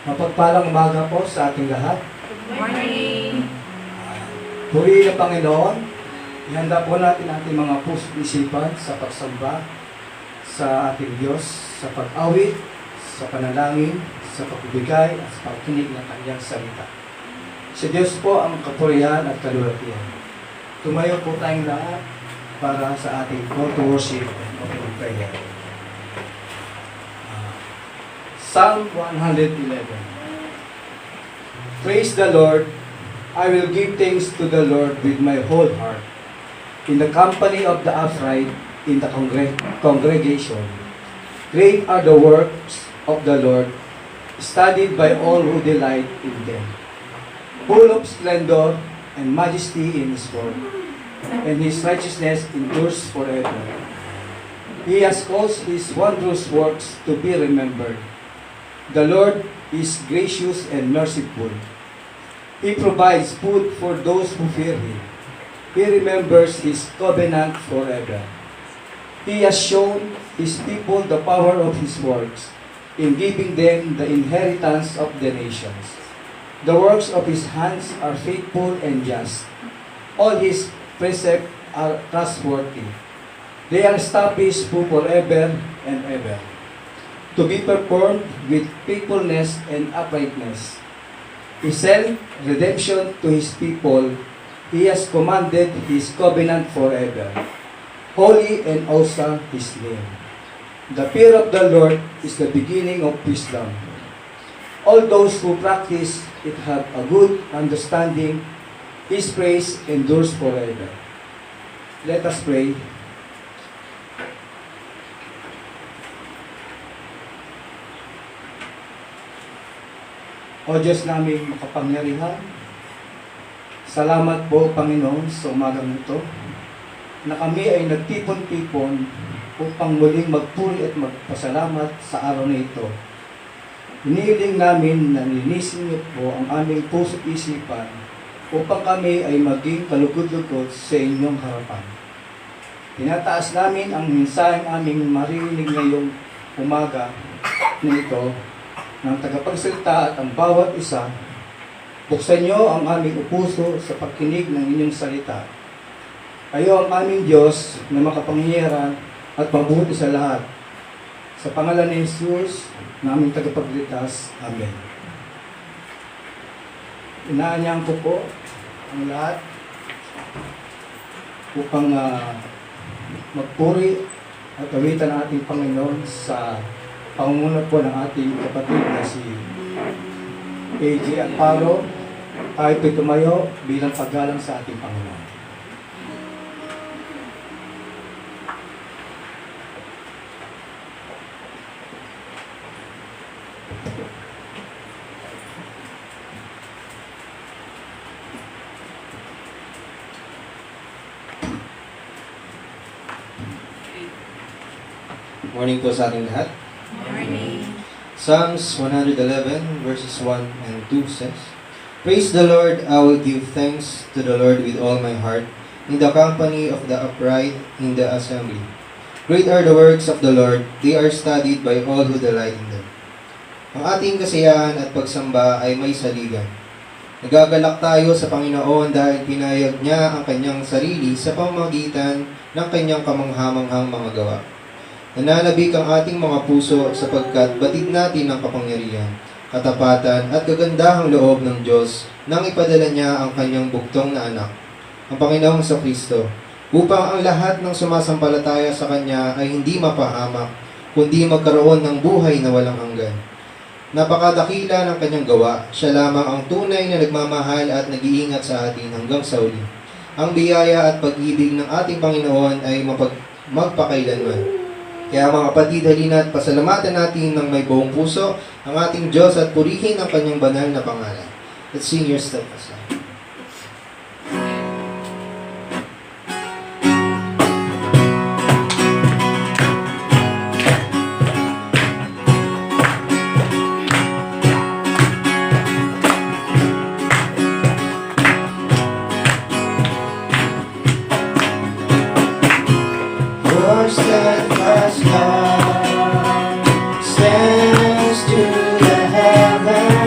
Mapagpalang umaga po sa ating lahat. Good morning. Purihin ang Panginoon. Ihanda po natin ating mga puso't isipan sa pagsamba sa ating Diyos, sa pag-awit, sa panalangin, sa pagbibigay at sa pagkinig ng Kanyang salita. Si Diyos po ang kapurihan at kaluwalhatian. Tumayo po tayong lahat para sa ating call to worship and opening prayer. Psalm 111. Praise the Lord. I will give thanks to the Lord with my whole heart. In the company of the upright, in the congregation. Great are the works of the Lord, studied by all who delight in them. Full of splendor and majesty in His word, and His righteousness endures forever. He has caused His wondrous works to be remembered. The Lord is gracious and merciful. He provides food for those who fear Him. He remembers His covenant forever. He has shown His people the power of His works in giving them the inheritance of the nations. The works of His hands are faithful and just. All His precepts are trustworthy. They are established forever and ever, to be performed with faithfulness and uprightness. He sent redemption to His people. He has commanded His covenant forever. Holy and awesome His name. The fear of the Lord is the beginning of wisdom. All those who practice it have a good understanding. His praise endures forever. Let us pray. O Diyos naming makapangyarihan, salamat po Panginoon sa umagang ito na kami ay nagtipon-tipon upang muling magpuri at magpasalamat sa araw na ito. Hinihiling namin na linisin niyo po ang aming puso't isipan upang kami ay maging kalugod-lugod sa inyong harapan. Tinataas namin ang mensaheng aming maririnig ngayong umaga na ito ng tagapagsalita at ang bawat isa. Buksan niyo ang aming puso sa pagkinig ng inyong salita. Kayo ang aming Diyos na makapangyarihan at mabuti sa lahat. Sa pangalan ni Jesus, na aming tagapagligtas. Amen. Inaanyaan ko po ang lahat upang magpuri at awitan ang ating Panginoon sa pangunguna po ng ating kapatid na si AJ Alparo. Tayo po'y tumayo bilang paggalang sa ating Panginoon. Morning po sa ating lahat. Morning. Psalms 111 verses 1 and 2 says, Praise the Lord, I will give thanks to the Lord with all my heart, in the company of the upright in the assembly. Great are the works of the Lord, they are studied by all who delight in them. Ang ating kasiyahan at pagsamba ay may saligan. Nagagalak tayo sa Panginoon dahil pinayag niya ang kanyang sarili sa pamamagitan ng kanyang kamanghamanghang mga gawa. Nananabik ang ating mga puso sapagkat batid natin ang kapangyarihan, katapatan at kagandahang loob ng Diyos nang ipadala niya ang kanyang bugtong na anak, ang Panginoong Kristo, upang ang lahat ng sumasampalataya sa Kanya ay hindi mapahamak, kundi magkaroon ng buhay na walang hanggan. Napakadakila ng kanyang gawa, siya lamang ang tunay na nagmamahal at nag-iingat sa atin hanggang sa uli. Ang biyaya at pag-ibig ng ating Panginoon ay magpakailanman. Kaya mga kapatid, halina't pasalamatan natin ng may buong puso ang ating Diyos at purihin ang kanyang banal na pangalan. Let's sing your step aside. Your steadfast love stands to the heavens.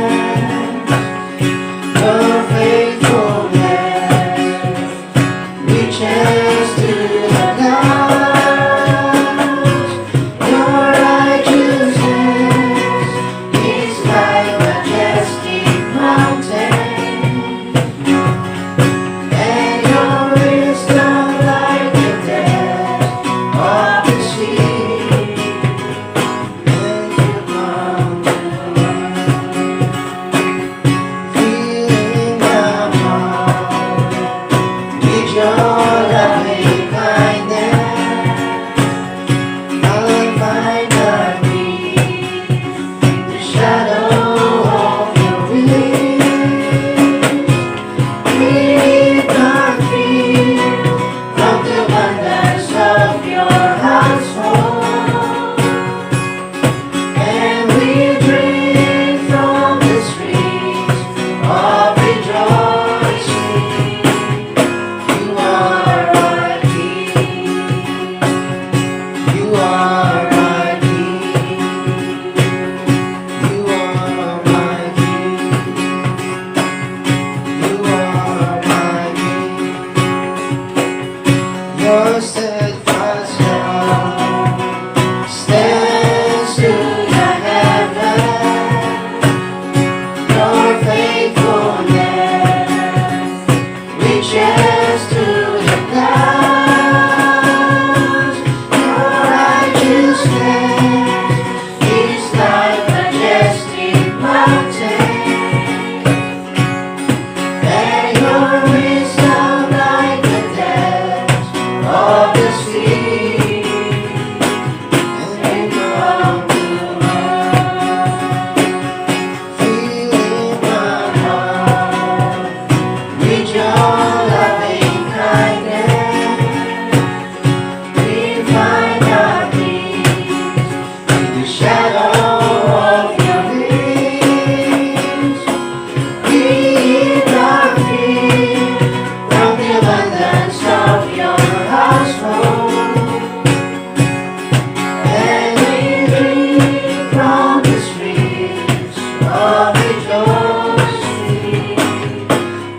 of rejoicing.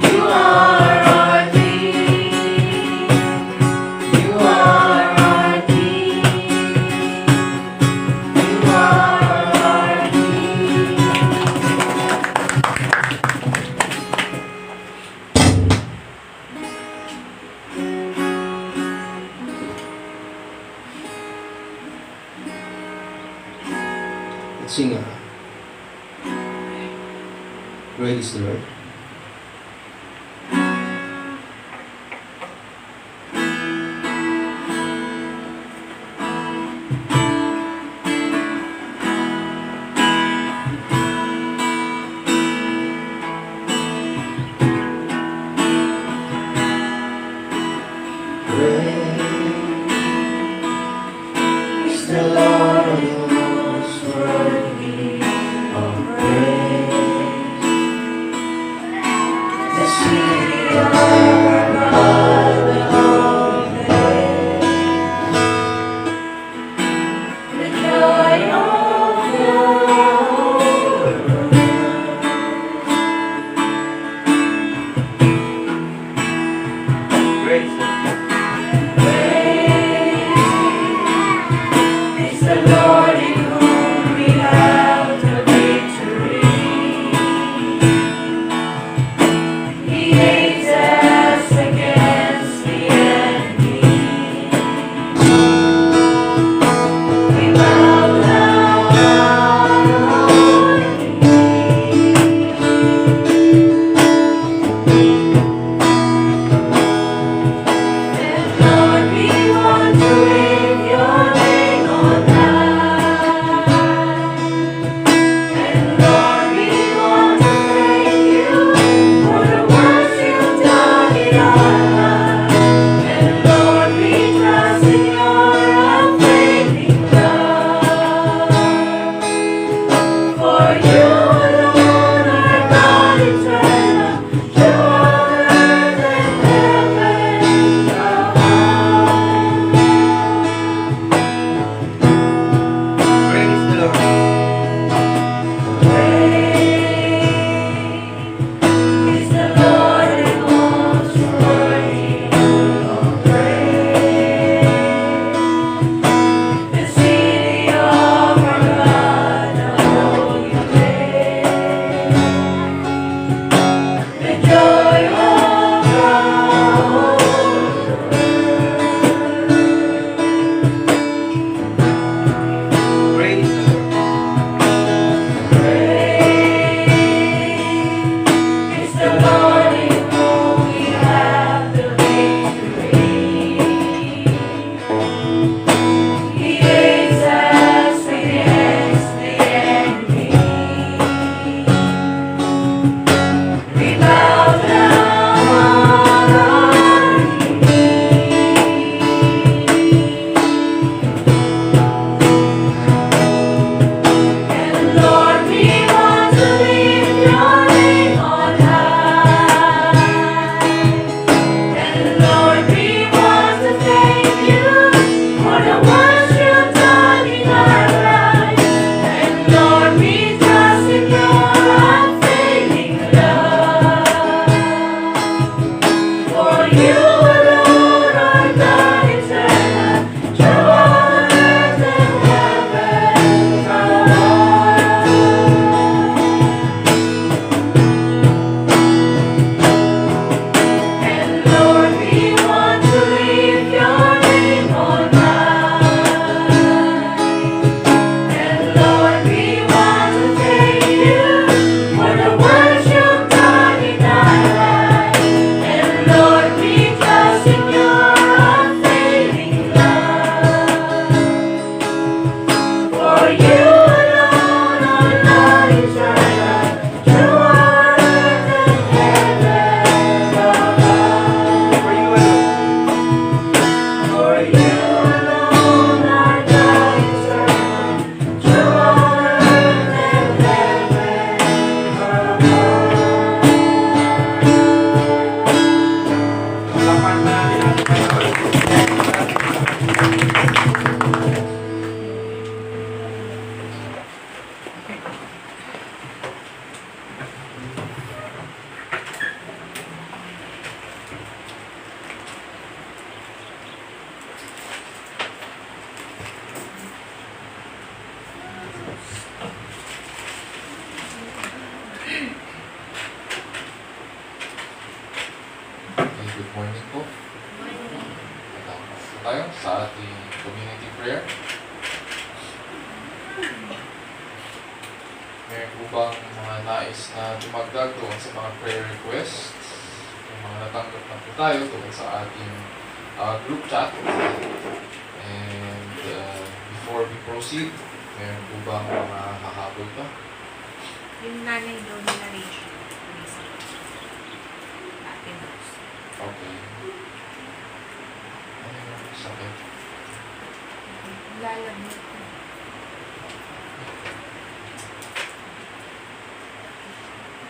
You are our King. You are our King. You are our King. Let's sing. Great is the Lord. Praise the Lord, most worthy of praise. Meron po bang mga nais na dumagdag doon sa mga prayer requests? Yung mga natanggap na po tayo doon sa ating group chat. And before we proceed, meron po bang mga hahabol pa? Yung nanay daw nila Rachel. Ate Rose. Okay. Ano yung sakit? Lalamot ko.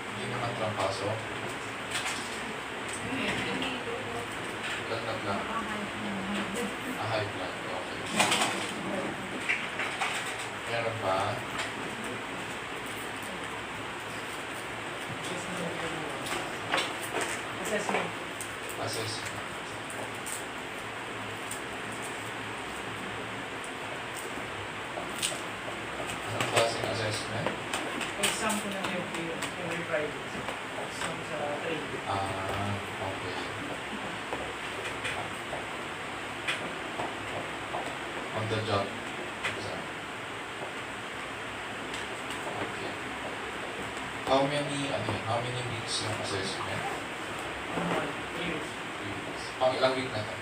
Hindi naman trampaso. Lagnat lang. High blood. Okay. Meron pa? Assessment. Assessment. Anong klaseng assessment? Exam ko ng every Friday. Exam sa training. Okay. On the job exam. Okay. How many weeks yung assessment? 1 month, 3 weeks. 3 weeks. Pang ilang week na to?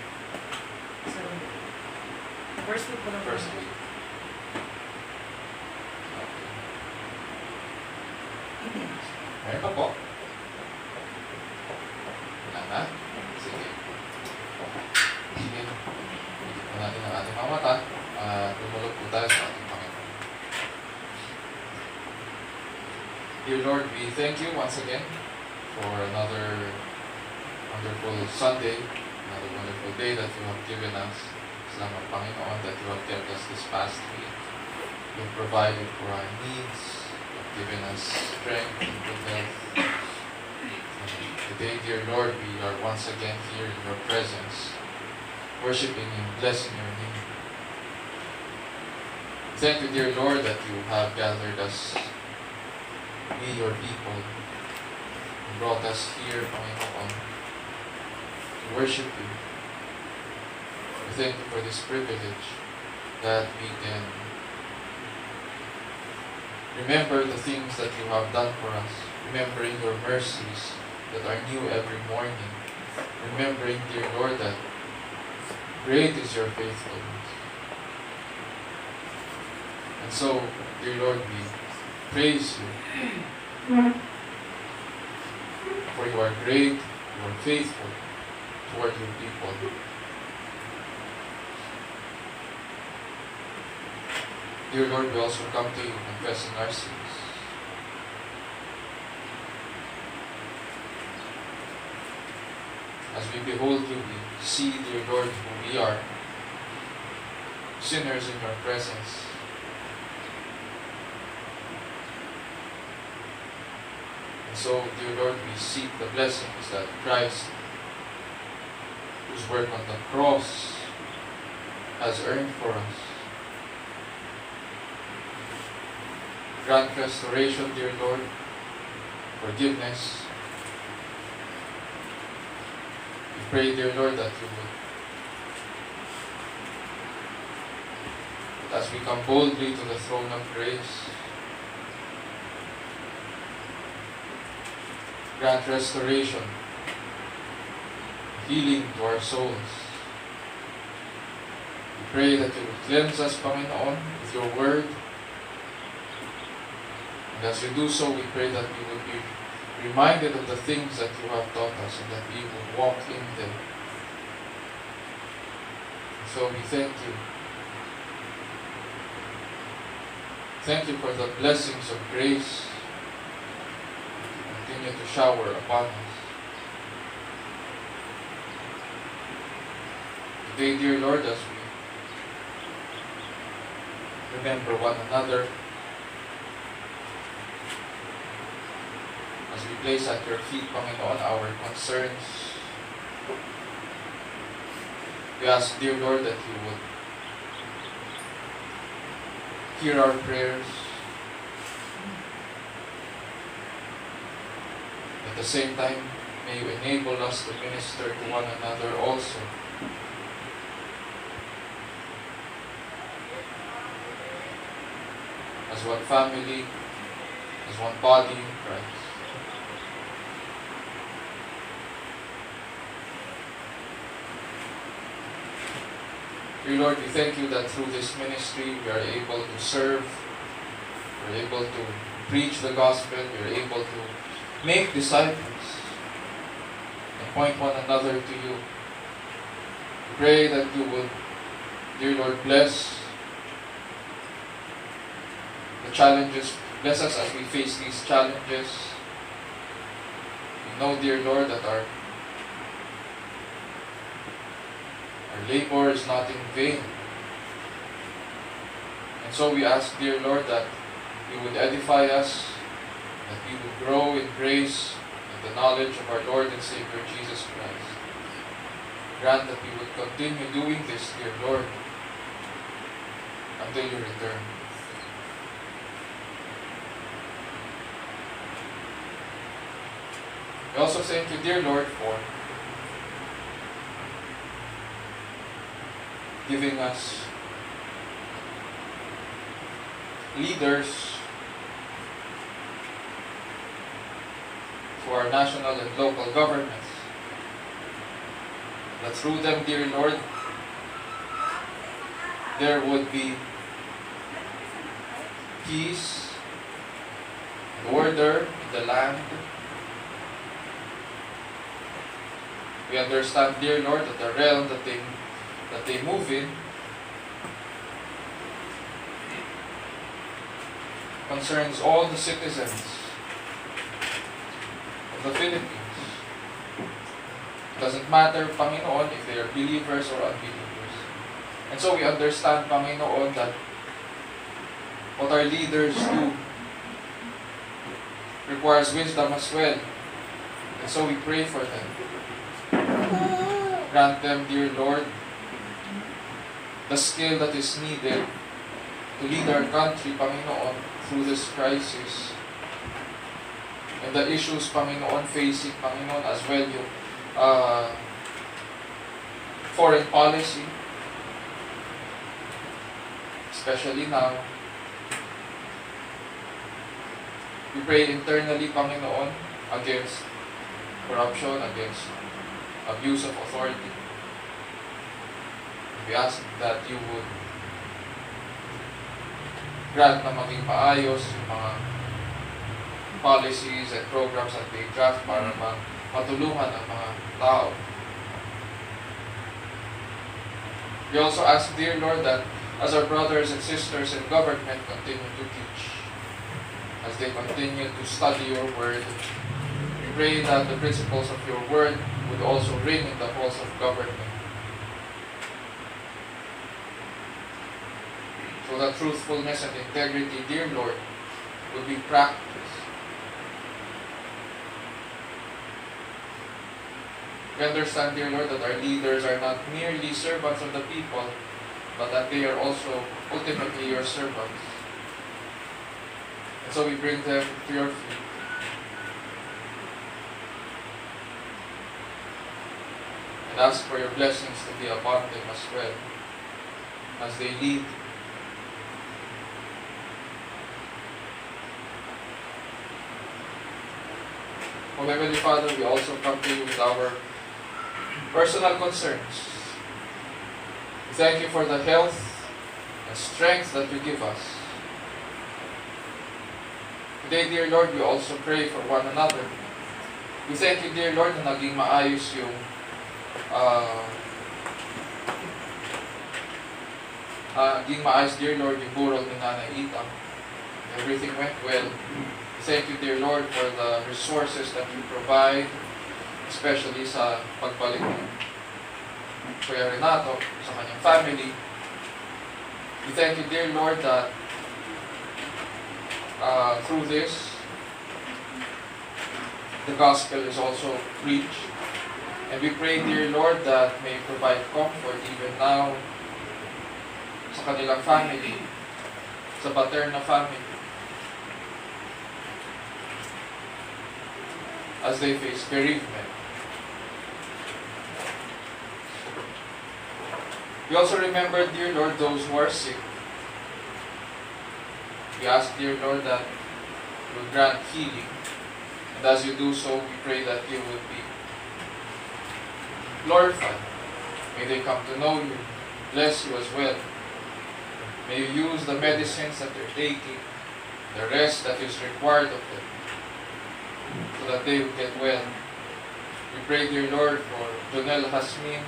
7 days. First week ko lang. First week. Okay. Meron pa po? Wala na? Sige. Sige. Higit po natin ang ating mga mata. Tumulog po tayo sa ating Panginoon. Dear Lord, we thank you once again for another wonderful Sunday, another wonderful day that you have given us. Salamat Panginoon that you have kept us this past week. You have provided for our needs. You have given us strength and good health. And today, dear Lord, we are once again here in your presence, worshiping and blessing your name. Thank you, dear Lord, that you have gathered us, we your people, and brought us here, Panginoon, to worship you. We thank you for this privilege that we can remember the things that you have done for us, remembering your mercies that are new every morning, remembering, dear Lord, that great is your faithfulness. And so, dear Lord, we praise you, for you are great, you are faithful toward your people. Dear Lord, we also come to you confessing our sins. As we behold you, we see, dear Lord, who we are, sinners in your presence. And so, dear Lord, we seek the blessings that Christ, whose work on the cross, has earned for us. Grant restoration, dear Lord, forgiveness. We pray, dear Lord, that you would, as we come boldly to the throne of grace, grant restoration, healing to our souls. We pray that you would cleanse us, Panginoon, with your word. And as you do so, we pray that we would be reminded of the things that you have taught us and that we will walk in them. So we thank you. Thank you for the blessings of grace that continue to shower upon us. Today, dear Lord, as we remember one another, as we place at your feet, Panginoon, our concerns, we ask, dear Lord, that you would hear our prayers. At the same time, may you enable us to minister to one another also. As one family, as one body in Christ. Dear Lord, we thank you that through this ministry we are able to serve, we are able to preach the gospel, we are able to make disciples and point one another to you. We pray that you would, dear Lord, bless the challenges, bless us as we face these challenges. We know, dear Lord, that our labor is not in vain. And so we ask, dear Lord, that you would edify us, that we would grow in grace and the knowledge of our Lord and Savior Jesus Christ. Grant that we would continue doing this, dear Lord, until you return. We also thank you, dear Lord, for giving us leaders to our national and local governments. That through them, dear Lord, there would be peace and order in the land. We understand, dear Lord, that the realm that they move in concerns all the citizens of the Philippines. It doesn't matter, Panginoon, if they are believers or unbelievers. And so we understand, Panginoon, that what our leaders do requires wisdom as well. And so we pray for them. Grant them, dear Lord, the skill that is needed to lead our country, Panginoon, through this crisis. And the issues, Panginoon, facing, Panginoon, as well yung foreign policy, especially now. We pray internally, Panginoon, against corruption, against abuse of authority. We ask that you would grant na maging maayos yung mga policies and programs that they draft para matulungan ang mga tao. We also ask, dear Lord, that as our brothers and sisters in government continue to teach, as they continue to study your word, we pray that the principles of your word would also reign in the halls of government. So that truthfulness and integrity, dear Lord, would be practiced. We understand, dear Lord, that our leaders are not merely servants of the people, but that they are also ultimately your servants. And so we bring them to your feet. And ask for your blessings to be upon them as well, as they lead. Oh Heavenly Father, we also come to you with our personal concerns. We thank you for the health and strength that you give us. Today, dear Lord, we also pray for one another. We thank you, dear Lord, na naging maayos yung naging maayos, dear Lord, yung burol ni Nanay Ita. Everything went well. Thank you, dear Lord, for the resources that you provide, especially sa pagbalik ni Kuya Renato, sa kanyang family. We thank you, dear Lord, that through this, the gospel is also preached. And we pray, dear Lord, that may provide comfort even now sa kanilang family, sa Paterna family, as they face bereavement. We also remember, dear Lord, those who are sick. We ask, dear Lord, that will grant healing. And as you do so, we pray that you would be glorified. May they come to know you, bless you as well. May you use the medicines that they're taking, the rest that is required of them, so that they will get well. We pray, dear Lord, for Jonel Hasmin.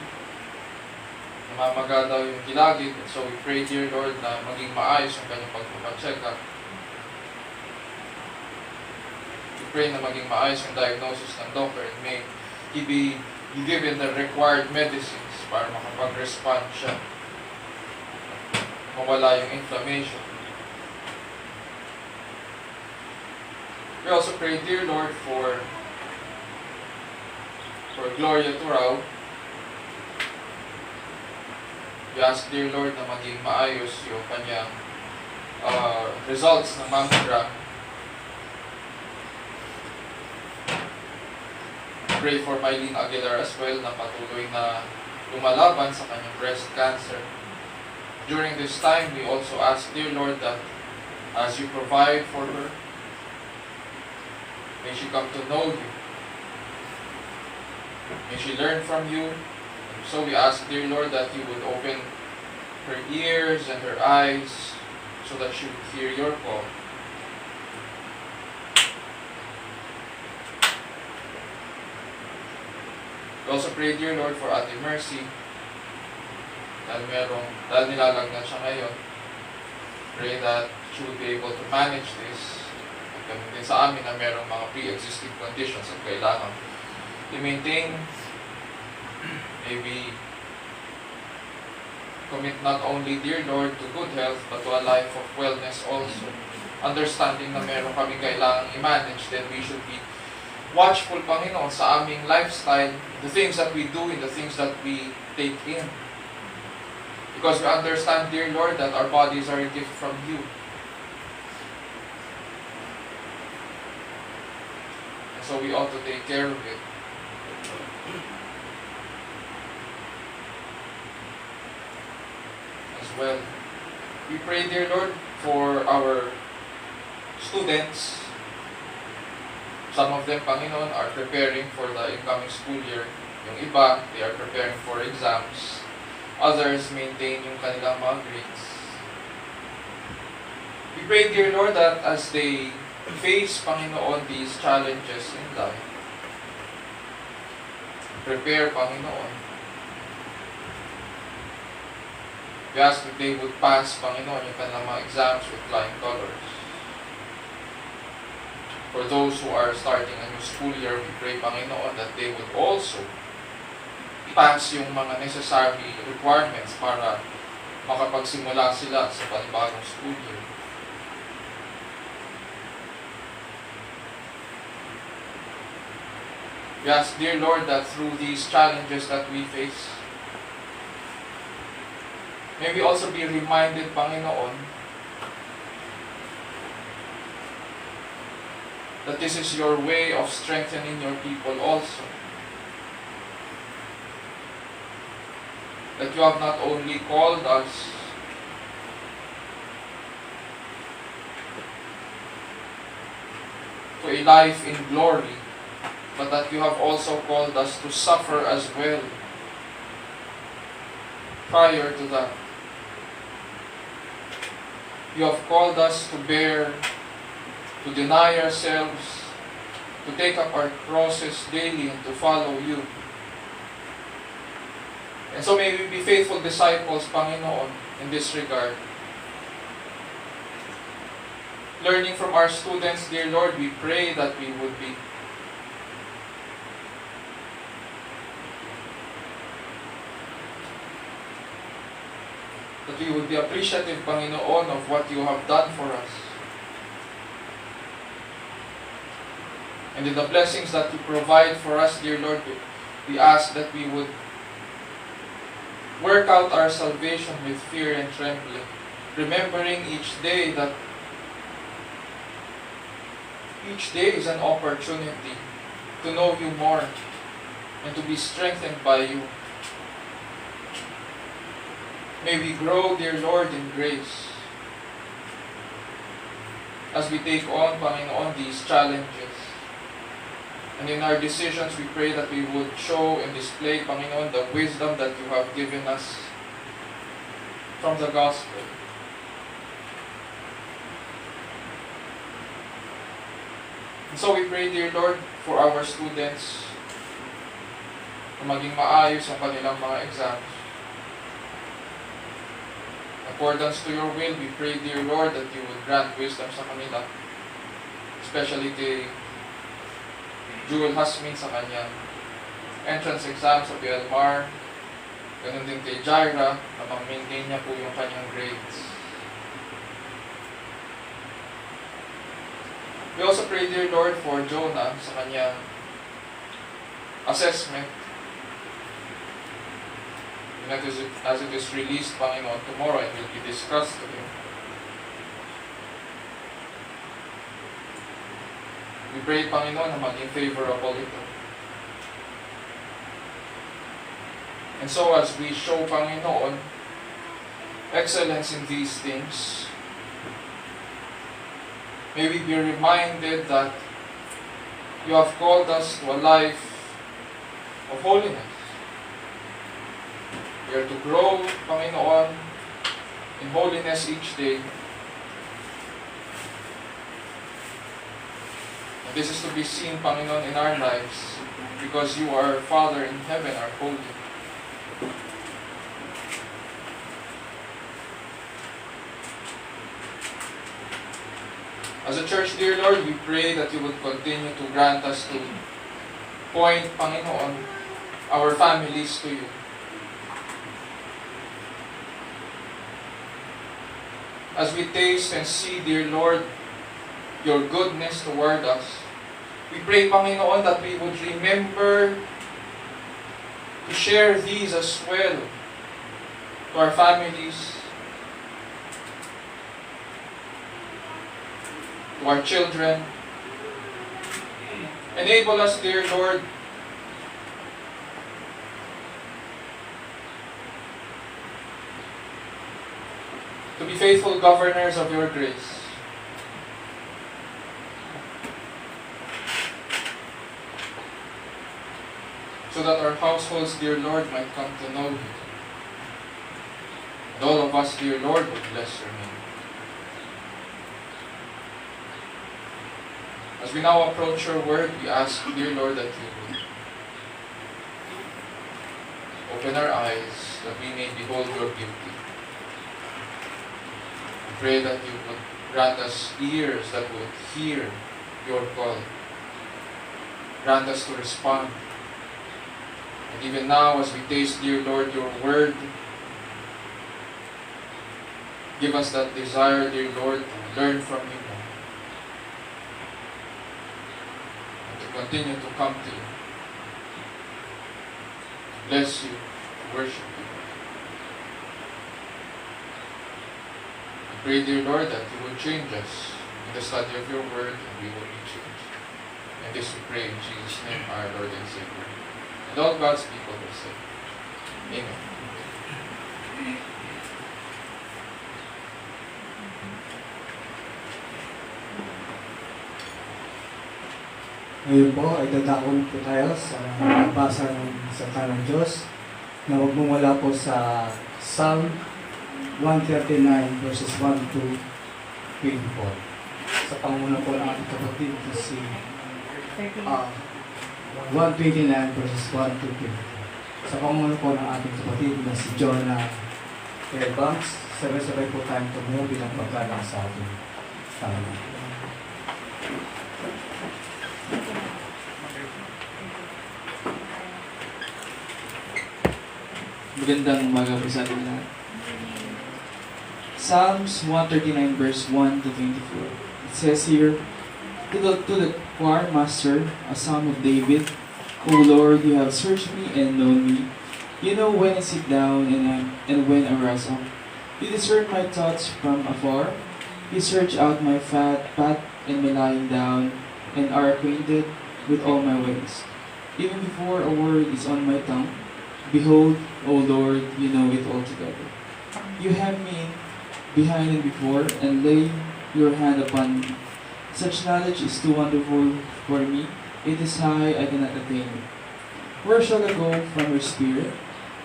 Namamaga daw yung gilagid. And so we pray, dear Lord, na maging maayos yung kanyang pagpapacheck up. We pray na maging maayos yung diagnosis ng doctor, and may he be given the required medicines para makapag-respond siya. Mawala yung inflammation. We also pray, dear Lord, for Gloria Turao. We ask, dear Lord, na maging maayos yung kanyang results ng mammogram. Pray for Mylene Aguilar as well, na patuloy na lumalaban sa kanyang breast cancer. During this time, we also ask, dear Lord, that as you provide for her, may she come to know you. May she learn from you. So we ask, dear Lord, that you would open her ears and her eyes so that she would hear your call. We also pray, dear Lord, for Ate Mercy. Dahil nilalagnat siya ngayon, pray that she would be able to manage this. At ganun din sa amin na merong mga pre-existing conditions at kailangan i-maintain, maybe commit not only, dear Lord, to good health, but to a life of wellness also. Understanding na meron kami kailangang i-manage, then we should be watchful, Panginoon, sa aming lifestyle, the things that we do and the things that we take in. Because we understand, dear Lord, that our bodies are a gift from you. And so we ought to take care of it. As well, we pray, dear Lord, for our students. Some of them, Panginoon, are preparing for the incoming school year. Yung iba, they are preparing for exams. Others maintain yung kanilang mga grades. We pray, dear Lord, that as they face, Panginoon, these challenges in life, prepare, Panginoon. We ask that they would pass, Panginoon, yung kanilang mga exams with flying colors. For those who are starting a new school year, we pray, Panginoon, that they would also pass yung mga necessary requirements para makapagsimula sila sa panibagong school year. We ask, dear Lord, that through these challenges that we face, may we also be reminded, Panginoon, that this is your way of strengthening your people also. That you have not only called us to a life in glory, but that you have also called us to suffer as well. Prior to that, you have called us to bear, to deny ourselves, to take up our crosses daily and to follow you. And so may we be faithful disciples, Panginoon, in this regard. Learning from our students, dear Lord, we pray that we would be appreciative, Panginoon, of what you have done for us. And in the blessings that you provide for us, dear Lord, we ask that we would work out our salvation with fear and trembling, remembering each day that each day is an opportunity to know you more and to be strengthened by you. May we grow, dear Lord, in grace. as we take on, Panginoon, these challenges. And in our decisions, we pray that we would show and display, Panginoon, the wisdom that you have given us from the gospel. And so we pray, dear Lord, for our students na maging maayos ang kanilang mga exams. Accordance to your will, we pray, dear Lord, that you would grant wisdom sa kanila, especially kay Jewel Hasmin sa kanyang entrance exam sa BLMAR. Ganun din kay Jaira, na mag-maintain niya po yung kanyang grades. We also pray, dear Lord, for Jonah sa kanyang assessment. And as it is released, Panginoon, tomorrow, it will be discussed to him. We pray, Panginoon, na maging favorable ito. And so as we show, Panginoon, excellence in these things, may we be reminded that you have called us to a life of holiness. We are to grow, Panginoon, in holiness each day. And this is to be seen, Panginoon, in our lives because you, our Father in heaven, are holy. As a church, dear Lord, we pray that you would continue to grant us to point, Panginoon, our families to you. As we taste and see, dear Lord, your goodness toward us, we pray, Panginoon, that we would remember to share these as well to our families, to our children. Enable us, dear Lord, to be faithful governors of your grace. So that our households, dear Lord, might come to know you. And all of us, dear Lord, would bless your name. As we now approach your word, we ask, dear Lord, that you would open our eyes, that we may behold your beauty. Pray that you would grant us ears that would hear your call. Grant us to respond. And even now, as we taste, dear Lord, your word, give us that desire, dear Lord, to learn from you and to continue to come to you, to bless you, to worship you. Pray, dear Lord, that you would change us in the study of your word and we will be changed. And this we pray in Jesus' name, our Lord and Savior. And all God's people will say, Amen. Ngayon po ay dadakon po tayo sa basa ng salita ng Diyos na magmumula po sa Psalm 139 verses 1 to 24. Sa panguna po ng ating kapatid na si 129 verses 1 to 24. Sa panguna po ng ating kapatid na si Jonah Fairbanks, sabay-sabay po tayong tumuho bilang pagkalang sa ating tahanan. Magandang umaga po sa ating lahat. Psalms 139 verse 1 to 24. It says here, to the choir master, a psalm of David, O Lord, you have searched me and known me. You know when I sit down and when I rise up. You discern my thoughts from afar. You search out my path and my lying down, and are acquainted with all my ways. Even before a word is on my tongue, behold, O Lord, you know it altogether. You hem me in behind and before, and lay your hand upon me. Such knowledge is too wonderful for me. It is high, I cannot attain it. Where shall I go from your spirit?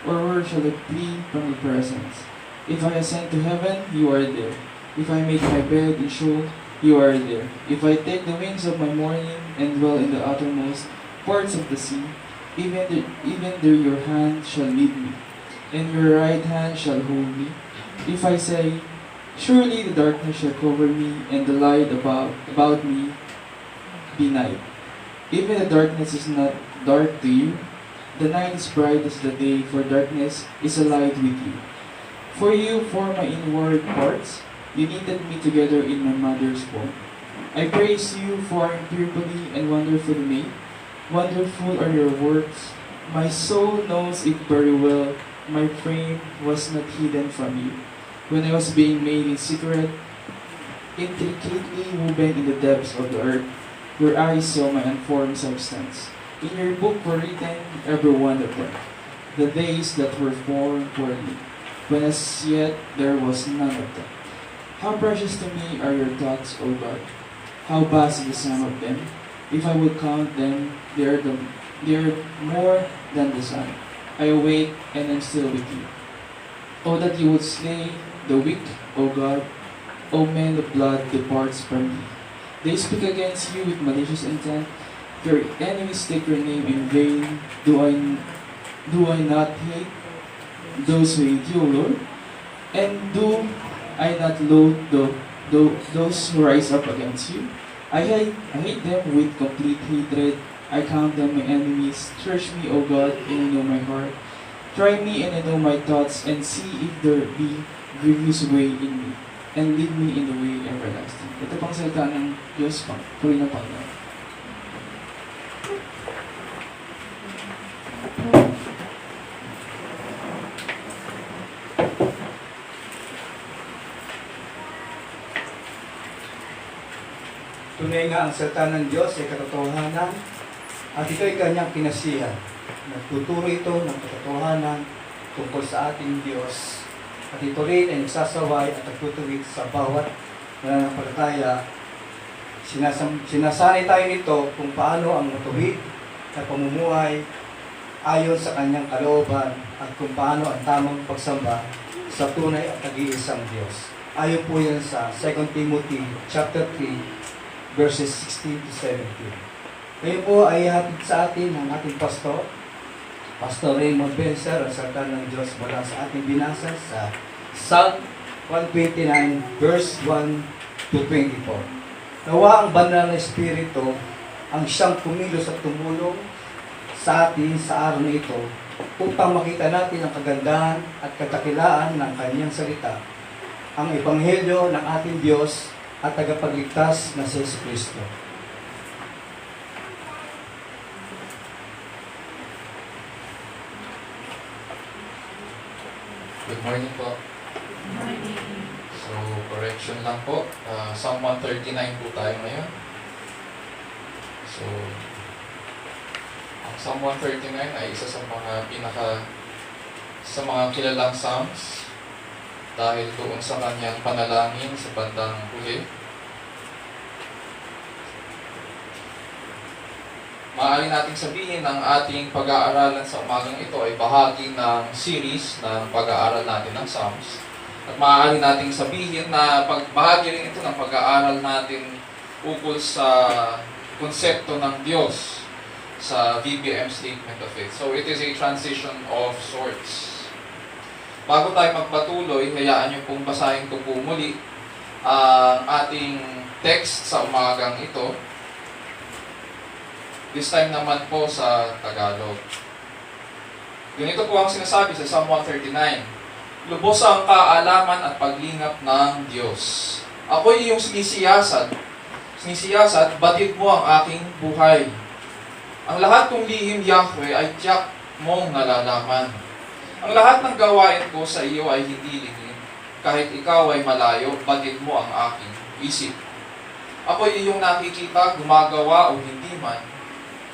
Or where shall I flee from your presence? If I ascend to heaven, you are there. If I make my bed in Sheol, you are there. If I take the wings of my morning and dwell in the uttermost parts of the sea, even there your hand shall lead me, and your right hand shall hold me. If I say, surely the darkness shall cover me, and the light about me be night. Even the darkness is not dark to you. The night is bright as the day, for darkness is a light with you. For you form my inward parts. You knitted me together in my mother's womb. I praise you, for I am fearfully and wonderfully made. Wonderful are your works. My soul knows it very well. My frame was not hidden from you. When I was being made in secret, intricately woven in the depths of the earth, your eyes saw my unformed substance. In your book were written, every one of them, the days that were formed for me, when as yet there was none of them. How precious to me are your thoughts, O God! How vast is the sum of them! If I would count them, they are more than the sun. I awake and am still with you. Oh, that you would slay the weak, O God! O men, the blood departs from thee. They speak against you with malicious intent. Your enemies take your name in vain. Do I not hate those who hate you, O Lord? And do I not loathe those who rise up against you? I hate them with complete hatred. I count them my enemies. Search me, O God, and I know my heart. Try me and I know my thoughts, and see if there be grievous way in me, and lead me in the way everlasting. Ito pang salita ng Diyos, puri ng Panginoon. Tunay nga ang salita ng Diyos ay katotohanan at ito ay kanyang kinasihan. Nagtuturo ito ng katotohanan tungkol sa ating Diyos. At ito rin ay nagsasaway at nagtutuwid sa bawat nananampalataya. Sinasanay tayo nito kung paano ang matuwid na pamumuhay ayon sa kanyang kalooban at kung paano ang tamang pagsamba sa tunay at nag-iisang Diyos. Ayon po yan sa 2 Timothy chapter 3 verses 16 to 17. Ngayon po ay hatid sa atin ng ating pastor, Pastor Raymond Benzer, ang salita ng Diyos mula sa ating binasa sa Psalm 129 verse 1 to 24. Nawa ang banal na Espiritu ang siyang kumilos at tumulong sa atin sa araw na ito upang makita natin ang kagandahan at katakilaan ng kanyang salita, ang Ebanghelyo ng ating Diyos at tagapagligtas na si Jesucristo. Good morning po. So, correction lang po. Psalm 139 po tayo ngayon. So, ang Psalm 139 ay isa sa mga kilalang Psalms dahil doon sa kanyang panalangin sa bandang huli. Maaari nating sabihin ng ating pag-aaralan sa umagang ito ay bahagi ng series ng pag-aaral natin ng Psalms. At maaari nating sabihin na bahagi rin ito ng pag-aaral natin ukol sa konsepto ng Diyos sa VBM Statement of Faith. So it is a transition of sorts. Bago tayo magpatuloy, hayaan niyo pong basahin ko po muli ang ating text sa umagang ito. This time naman po sa Tagalog. Ganito po ang sinasabi sa Psalm 139. Lubos ang kaalaman at paglingap ng Diyos. Ako'y iyong sinisiyasat, batid mo ang aking buhay. Ang lahat kong lihim, Yahweh, ay tiyak mong nalalaman. Ang lahat ng gawain ko sa iyo ay hindi lihim. Kahit ikaw ay malayo, batid mo ang aking isip. Ako'y iyong nakikita, gumagawa o hindi man.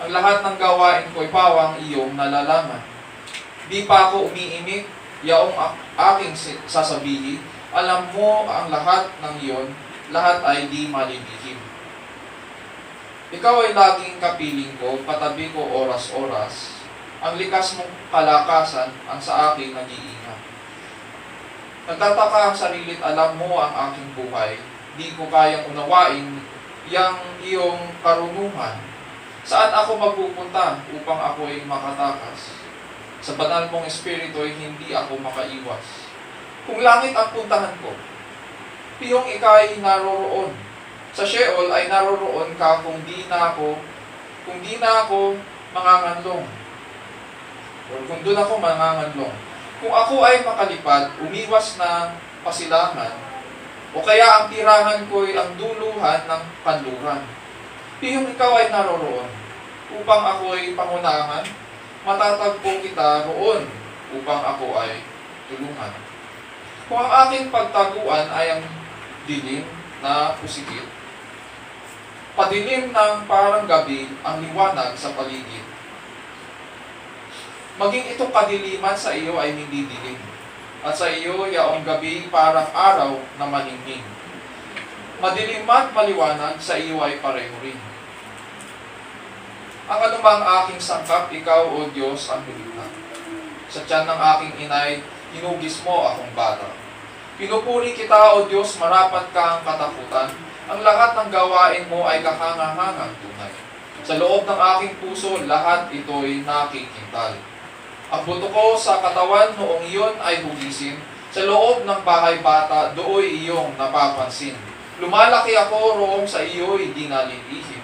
Ang lahat ng gawain ko ay pawang iyong nalalaman. Di pa ako umiimik, yaong aking sasabihin, alam mo ang lahat ng iyon, lahat ay di malilihim. Ikaw ay laging kapiling ko, katabi ko oras-oras. Ang likas mong kalakasan ang sa akin nag-iingat. Nagtataka ang sarilit, alam mo ang aking buhay. Di ko kayang unawain yang iyong karunungan. Saan ako magpupunta upang ako'y makatakas? Sa banal mong espiritu ay hindi ako makaiwas. Kung langit ang puntahan ko, piyong ika'y naroroon. Sa Sheol ay naroroon ka kung di na ako manganganlong. O kung doon ako manganganlong. Kung ako ay makalipad, umiwas ng pasilangan, o kaya ang tirahan ko ay ang duluhan ng kanluran. Piyong ikaw ay naroroon, upang ako ay pangunahan, matatagpo kita roon, upang ako ay tulungan. Kung ang aking pagtaguan ay ang dilim na pusikit, padilim ng parang gabi ang liwanag sa paligid. Maging itong kadiliman sa iyo ay hindi dilim, at sa iyo yaong gabi parang araw na maningning. Madilim at maliwanag sa iyo ay pareho rin. Ang anumang aking sangkap, ikaw o Diyos ang nilikha. Sa tiyan ng aking inay, hinugis mo akong bata. Pinupuri kita o Diyos, marapat ka ang katakutan. Ang lahat ng gawain mo ay kahangahangang tunay. Sa loob ng aking puso, lahat ito'y nakikintal. Ang buto ko sa katawan noong iyon ay hugisin. Sa loob ng bahay bata, dooy iyong napapansin. Lumalaki ako roong sa iyo'y di nalilihim.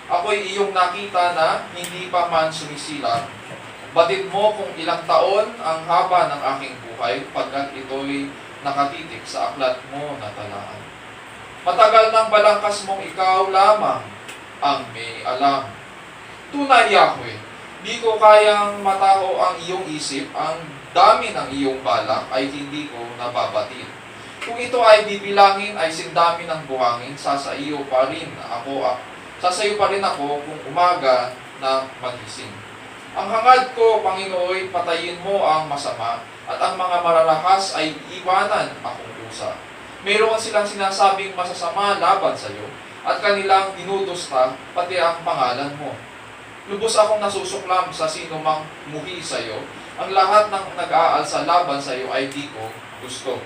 Ako'y iyong nakita na hindi pa man sumisilang. Batid mo kung ilang taon ang haba ng aking buhay, pagkat ito'y nakatitik sa aklat mo na talaan. Matagal ng balangkas mong ikaw lamang ang may alam. Tunay, Yahweh, di ko kayang mataho ang iyong isip, ang dami ng iyong balak ay hindi ko nababatid. Kung ito ay bibilangin ay sindami ng buhangin, sasayo pa rin ako kung umaga na magising. Ang hangad ko, Panginooy, patayin mo ang masama, at ang mga mararahas ay iwanan akong dusa. Mayroon silang sinasabing masasama laban sa iyo, at kanilang dinudusta pati ang pangalan mo. Lubos akong nasusuklam sa sino mang muhi sa iyo. Ang lahat ng nag-aalsa laban sa iyo ay di ko gusto.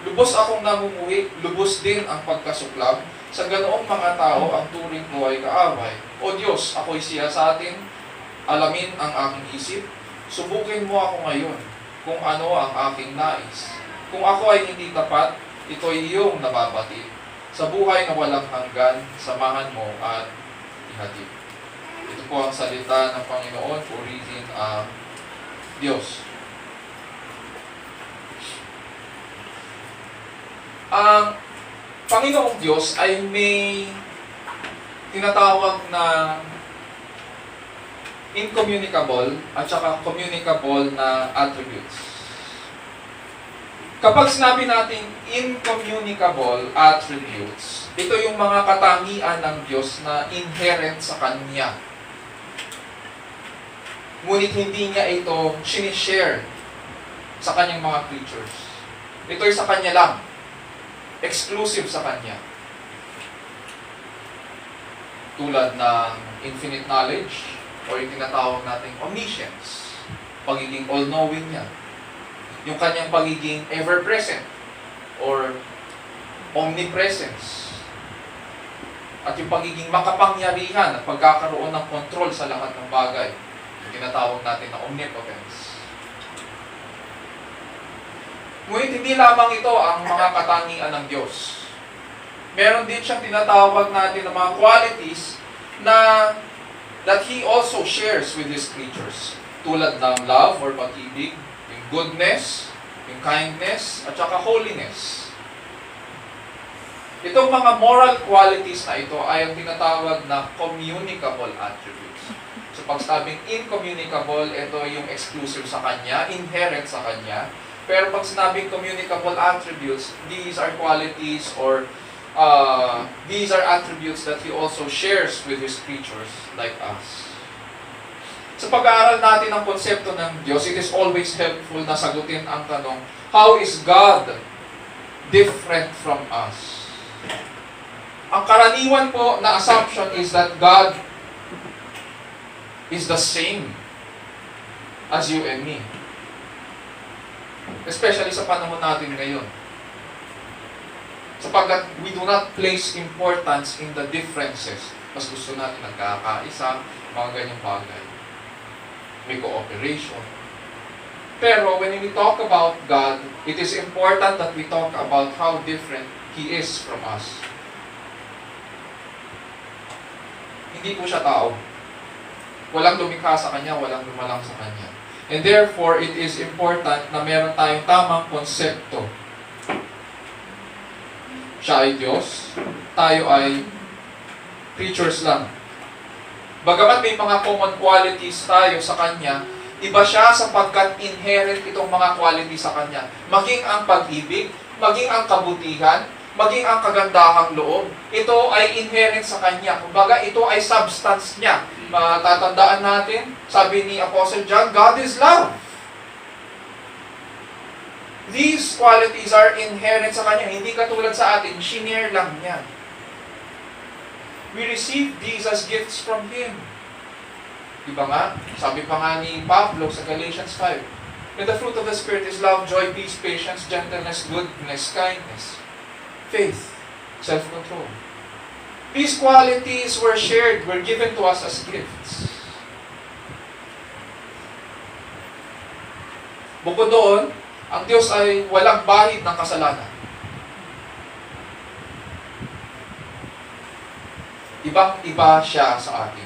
Lubos akong namumuhi, lubos din ang pagkasuklab. Sa ganoong mga tao, ang turing ko ay kaaway. O Diyos, ako'y siya sa atin. Alamin ang aking isip. Subukin mo ako ngayon kung ano ang aking nais. Kung ako ay hindi tapat, ito'y iyong nababati. Sa buhay na walang hanggan, samahan mo at ihatid. Ito po ang salita ng Panginoon, purihin ang Diyos. Ang Panginoong Diyos ay may tinatawag na incommunicable at saka communicable na attributes. Kapag sinabi natin incommunicable attributes, ito yung mga katangian ng Diyos na inherent sa Kanya. Ngunit hindi niya ito sinishare sa Kanyang mga creatures. Ito'y sa Kanya lang. Exclusive sa Kanya. Tulad ng infinite knowledge o yung tinatawag nating omniscience, pagiging all-knowing niya. Yung Kanyang pagiging ever-present or omnipresence. At yung pagiging makapangyarihan at pagkakaroon ng control sa lahat ng bagay. Yung tinatawag natin na omnipotence. Ngunit hindi lamang ito ang mga katangian ng Diyos. Meron din siyang tinatawag natin na mga qualities na that He also shares with His creatures. Tulad ng love or pag-ibig, yung goodness, yung kindness, at saka holiness. Itong mga moral qualities na ito ay ang tinatawag na communicable attributes. So pag sabing incommunicable, ito yung exclusive sa Kanya, inherent sa Kanya. Pero pag sinabing communicable attributes, these are qualities or these are attributes that He also shares with His creatures like us. Sa pag-aaral natin ng konsepto ng Diyos, it is always helpful na sagutin ang tanong, how is God different from us. Ang karaniwan po na assumption is that God is the same as you and me. Especially sa panahon natin ngayon. Sapagkat we do not place importance in the differences. Mas gusto natin nagkakaisa, mga ganyang bagay. May cooperation. Pero when we talk about God, it is important that we talk about how different He is from us. Hindi po siya tao. Walang lumikha sa Kanya, walang lumalang sa Kanya. And therefore, it is important na meron tayong tamang konsepto. Siya ay Diyos, tayo ay creatures lang. Bagamat may mga common qualities tayo sa Kanya, iba siya sapagkat inherent itong mga qualities sa Kanya. Maging ang pag-ibig, maging ang kabutihan, maging ang kagandahang loob, ito ay inherent sa Kanya. Kumbaga, ito ay substance niya. Matatandaan natin, sabi ni Apostle John, God is love. These qualities are inherent sa Kanya. Hindi katulad sa atin, shinare lang niya. We receive these as gifts from Him. Diba nga? Sabi pa nga ni Pablo sa Galatians 5, and the fruit of the Spirit is love, joy, peace, patience, gentleness, goodness, kindness, faith, self-control. These qualities were shared, were given to us as gifts. Bukod doon, ang Diyos ay walang bahid ng kasalanan. Ibang-iba siya sa atin.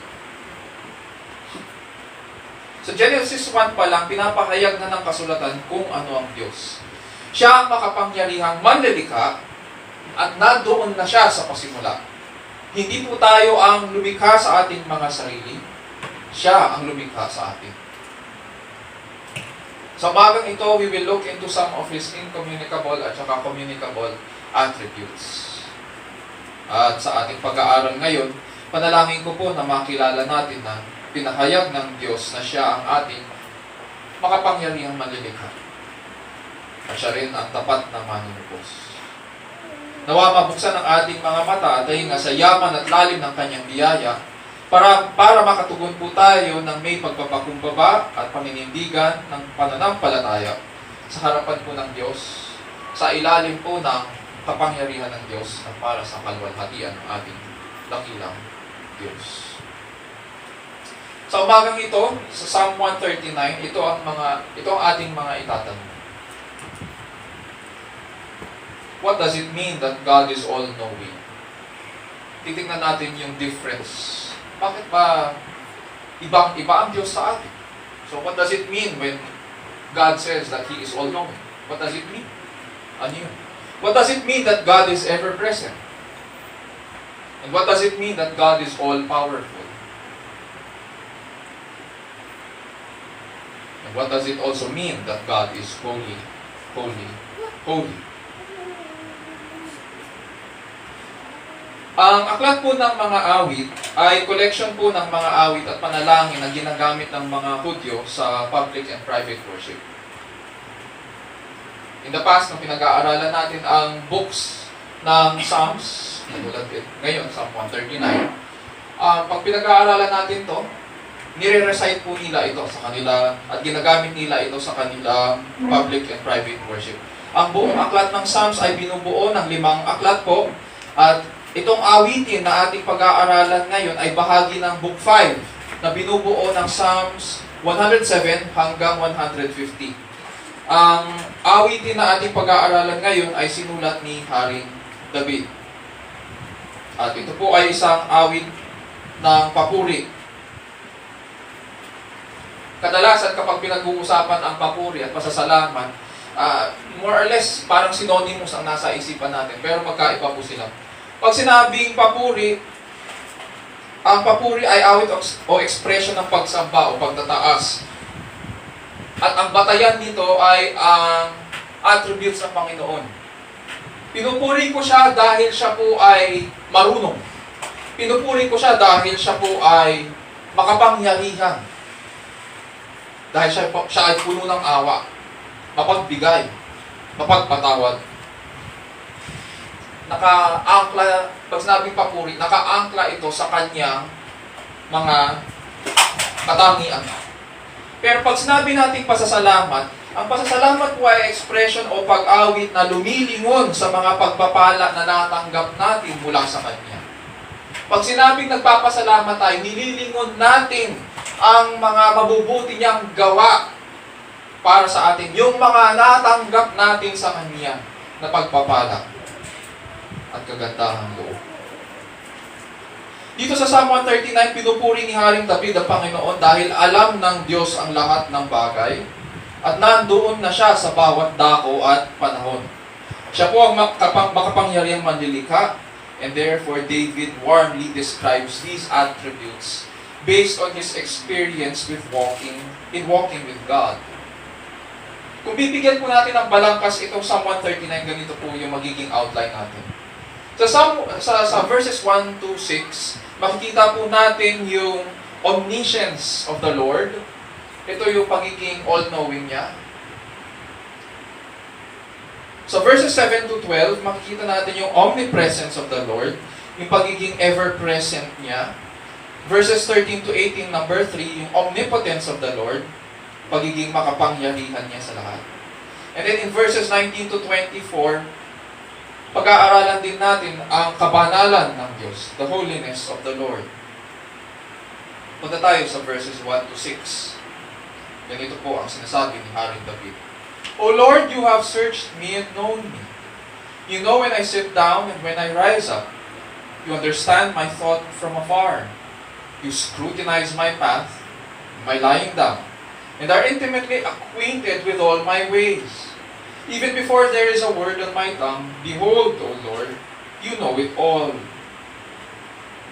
Sa Genesis 1 pa lang, pinapahayag na ng kasulatan kung ano ang Diyos. Siya ang makapangyarihang manlilikha at nandoon na siya sa pasimula. Hindi po tayo ang lumikha sa ating mga sarili. Siya ang lumikha sa atin. Sa bagang ito, we will look into some of His incommunicable at saka communicable attributes. At sa ating pag-aaral ngayon, panalangin ko po na makilala natin na pinahayag ng Diyos na siya ang ating makapangyarihang manlilikha. At siya rin ang tapat na manunubos. Nawa mabuksan ang ating mga mata at dahil nga sa yaman at lalim ng kanyang biyaya para makatugon po tayo ng may pagpapakumbaba at paninindigan ng pananampalataya sa harapan po ng Diyos, sa ilalim po ng kapangyarihan ng Diyos at para sa kalwalhatian ng ating dakilang Diyos. Sa umagang ito, sa Psalm 139, ito ang ating mga itatanong. What does it mean that God is all-knowing? Titingnan natin yung difference. Bakit ba ibang-iba ang Diyos sa atin? So what does it mean when God says that He is all-knowing? What does it mean? Ano yun? What does it mean that God is ever-present? And what does it mean that God is all-powerful? And what does it also mean that God is holy, holy, holy? Ang aklat po ng mga awit ay collection po ng mga awit at panalangin na ginagamit ng mga Hudyo sa public and private worship. In the past, nung pinag-aaralan natin ang books ng Psalms, ngayon, Psalm 139, pag pinag-aaralan natin to, nire-recite po nila ito sa kanila at ginagamit nila ito sa kanilang public and private worship. Ang buong aklat ng Psalms ay binubuo ng 5 aklat po at itong awitin na ating pag-aaralan ngayon ay bahagi ng Book 5 na binubuo ng Psalms 107 hanggang 150. Ang awitin na ating pag-aaralan ngayon ay sinulat ni Haring David. At ito po ay isang awit ng papuri. Kadalasan kapag pinag-uusapan ang papuri at pasasalamat, more or less parang synonymous ang nasa isipan natin, pero magkaiba po sila. Pag sinabing papuri, ang papuri ay awit o expression ng pagsamba o pagtataas. At ang batayan nito ay ang attributes ng Panginoon. Pinupuri ko siya dahil siya po ay marunong. Pinupuri ko siya dahil siya po ay makapangyarihan. Dahil siya ay puno ng awa, mapagbigay, mapagpatawad. nakaangkla, pag sinabing papuri, nakaangkla ito sa kanyang mga katangian. Pero pag sinabi nating pasasalamat, ang pasasalamat po ay expression o pag-awit na lumilingon sa mga pagpapala na natanggap natin mula sa Kanya. Pag sinabing nagpapasalamat tayo, nililingon natin ang mga mabubuti niyang gawa para sa atin. Yung mga natanggap natin sa Kanya na pagpapala at kagandahang loob. Dito sa Psalm 139, pinupuri ni Haring David ang Panginoon dahil alam ng Diyos ang lahat ng bagay at nandoon na siya sa bawat dako at panahon. Siya po ang makapangyarihang manlilikha, and therefore David warmly describes these attributes based on his experience with walking with God. Kung bibigyan po natin ng balangkas itong Psalm 139, ganito po yung magiging outline natin. Sa verses 1 to 6, makikita po natin yung omniscience of the Lord. Ito yung pagiging all-knowing niya. Sa verses 7 to 12, makikita natin yung omnipresence of the Lord, yung pagiging ever-present niya. Verses 13 to 18, number 3, yung omnipotence of the Lord, pagiging makapangyarihan niya sa lahat. And then in verses 19 to 24, pag-aaralan din natin ang kabanalan ng Diyos, the holiness of the Lord. Punta tayo sa verses 1 to 6. Ganito po ang sinasabi ni Haring David. O Lord, you have searched me and known me. You know when I sit down and when I rise up. You understand my thought from afar. You scrutinize my path, my lying down, and are intimately acquainted with all my ways. Even before there is a word on my tongue, behold, O Lord, you know it all.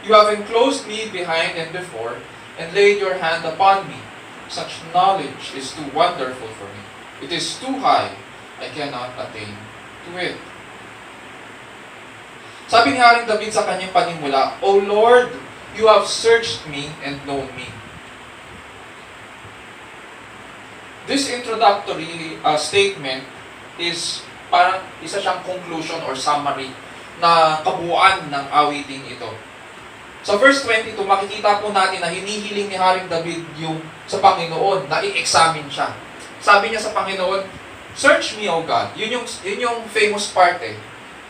You have enclosed me behind and before, and laid your hand upon me. Such knowledge is too wonderful for me. It is too high. I cannot attain to it. Sabi ni Haring David sa kanyang panimula, O Lord, you have searched me and known me. This introductory statement is parang isa siyang conclusion or summary na kabuuan ng awiting ito. Sa verse 22, makikita po natin na hinihiling ni Haring David yung sa Panginoon na i-examine siya. Sabi niya sa Panginoon, search me, O God. Yun yung famous part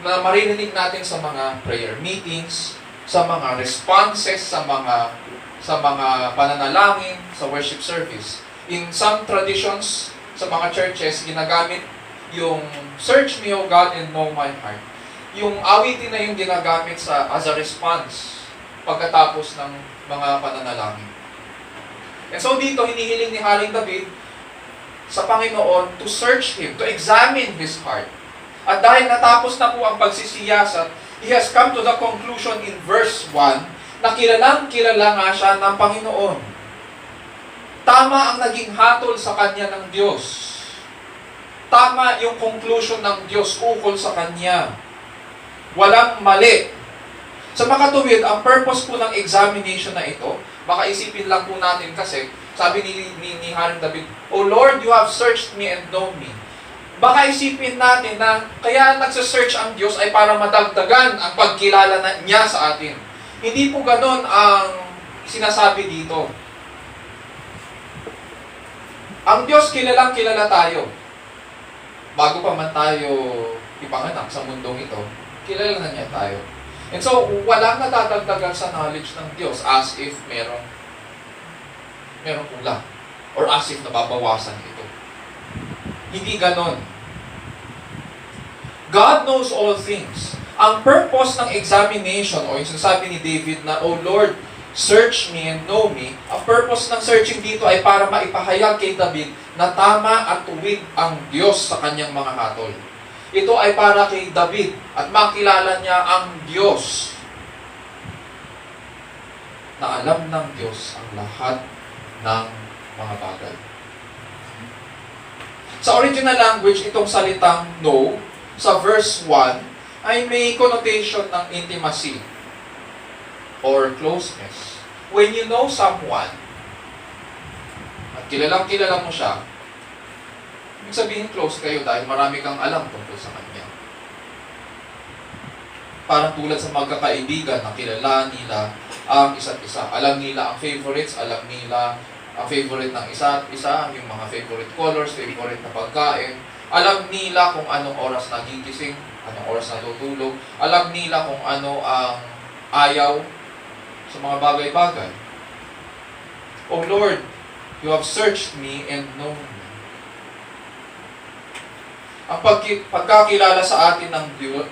na maririnig natin sa mga prayer meetings, sa mga responses, sa mga pananalangin, sa worship service. In some traditions, sa mga churches, ginagamit yung search me, O God, and know my heart. Yung awitin na yung ginagamit as a response pagkatapos ng mga pananalangin. And so dito, hinihiling ni Haring David sa Panginoon to search Him, to examine His heart. At dahil natapos na po ang pagsisiyasat, he has come to the conclusion in verse 1 na kilalang-kilala nga siya ng Panginoon. Tama ang naging hatol sa kanya ng Diyos. Tama yung conclusion ng Diyos ukol sa kanya. Walang mali. Sa makatuwid, ang purpose po ng examination na ito, baka isipin lang po natin kasi, sabi ni Haring David, O Lord, you have searched me and known me. Baka isipin natin na kaya nagsasearch ang Diyos ay para madagdagan ang pagkilala niya sa atin. Hindi po ganon ang sinasabi dito. Ang Diyos kilalang-kilala tayo. Bago pa man tayo ipanganak sa mundong ito, kilala na niya tayo. And so, walang nadadagdagan sa knowledge ng Diyos as if merong kulang. Or as if nababawasan ito. Hindi ganon. God knows all things. Ang purpose ng examination, o yung sinasabi ni David na, O Lord, search me and know me, ang purpose ng searching dito ay para maipahayag kay David na tama at tuwid ang Diyos sa kanyang mga hatol. Ito ay para kay David at makilala niya ang Diyos. Na alam ng Diyos ang lahat ng mga bagay. Sa original language, itong salitang know, sa verse 1, ay may connotation ng intimacy or closeness. When you know someone, at kilalang-kilala mo siya, ibig sabihin close kayo dahil marami kang alam tungkol sa kanya. parang tulad sa magkakaibigan na kilala nila ang isa't isa. Alam nila ang favorites, alam nila ang favorite ng isa't isa, yung mga favorite colors, favorite na pagkain. Alam nila kung anong oras nagigising, anong oras natutulog. Alam nila kung ano ang ayaw sa mga bagay-bagay. Oh Lord, you have searched me and known me. Ang pagkakilala sa atin ng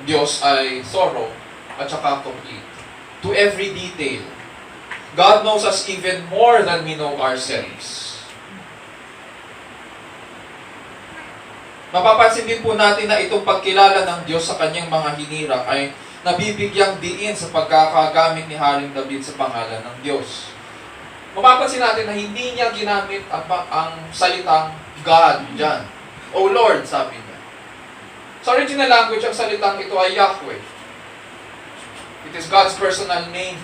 Diyos ay thorough at saka complete. To every detail. God knows us even more than we know ourselves. Mapapansin din po natin na itong pagkilala ng Diyos sa kanyang mga hinirang ay nabibigyang diin sa pagkakagamit ni Haring David sa pangalan ng Diyos. Mapapansin natin na hindi niya ginamit ang salitang God dyan. O Lord, sabi niya. Sa original language, ang salitang ito ay Yahweh. It is God's personal name.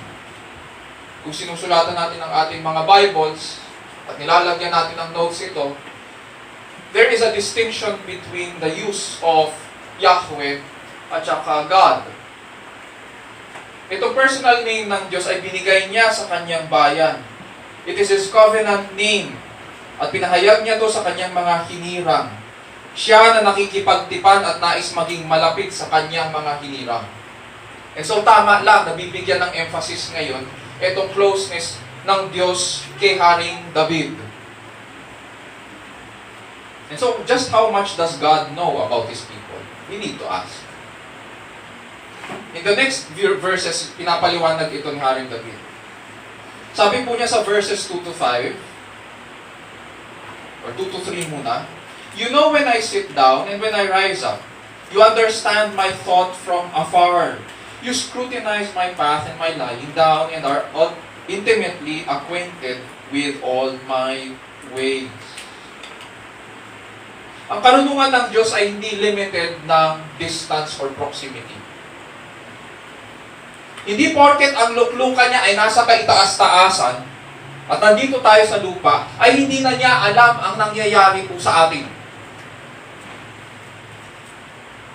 Kung sinusulatan natin ang ating mga Bibles at nilalagyan natin ng notes ito, there is a distinction between the use of Yahweh at saka God. Itong personal name ng Diyos ay binigay niya sa kanyang bayan. It is His covenant name. At pinahayag niya to sa kanyang mga hinirang. Siya na nakikipagtipan at nais maging malapit sa kanyang mga hinirang. And so tama lang, nabibigyan ng emphasis ngayon itong closeness ng Diyos kay Haring David. And so, just how much does God know about His people? We need to ask. In the next verses, pinapaliwanag ito ni Haring David. Sabi po niya sa verses 2 to 5, or 2 to 3 muna, you know when I sit down and when I rise up. You understand my thought from afar. You scrutinize my path and my lying down and are intimately acquainted with all my ways. Ang karunungan ng Diyos ay hindi limited ng distance or proximity. Hindi porket ang luklukan niya ay nasa kaitaas-taasan at nandito tayo sa lupa, ay hindi na niya alam ang nangyayari po sa atin.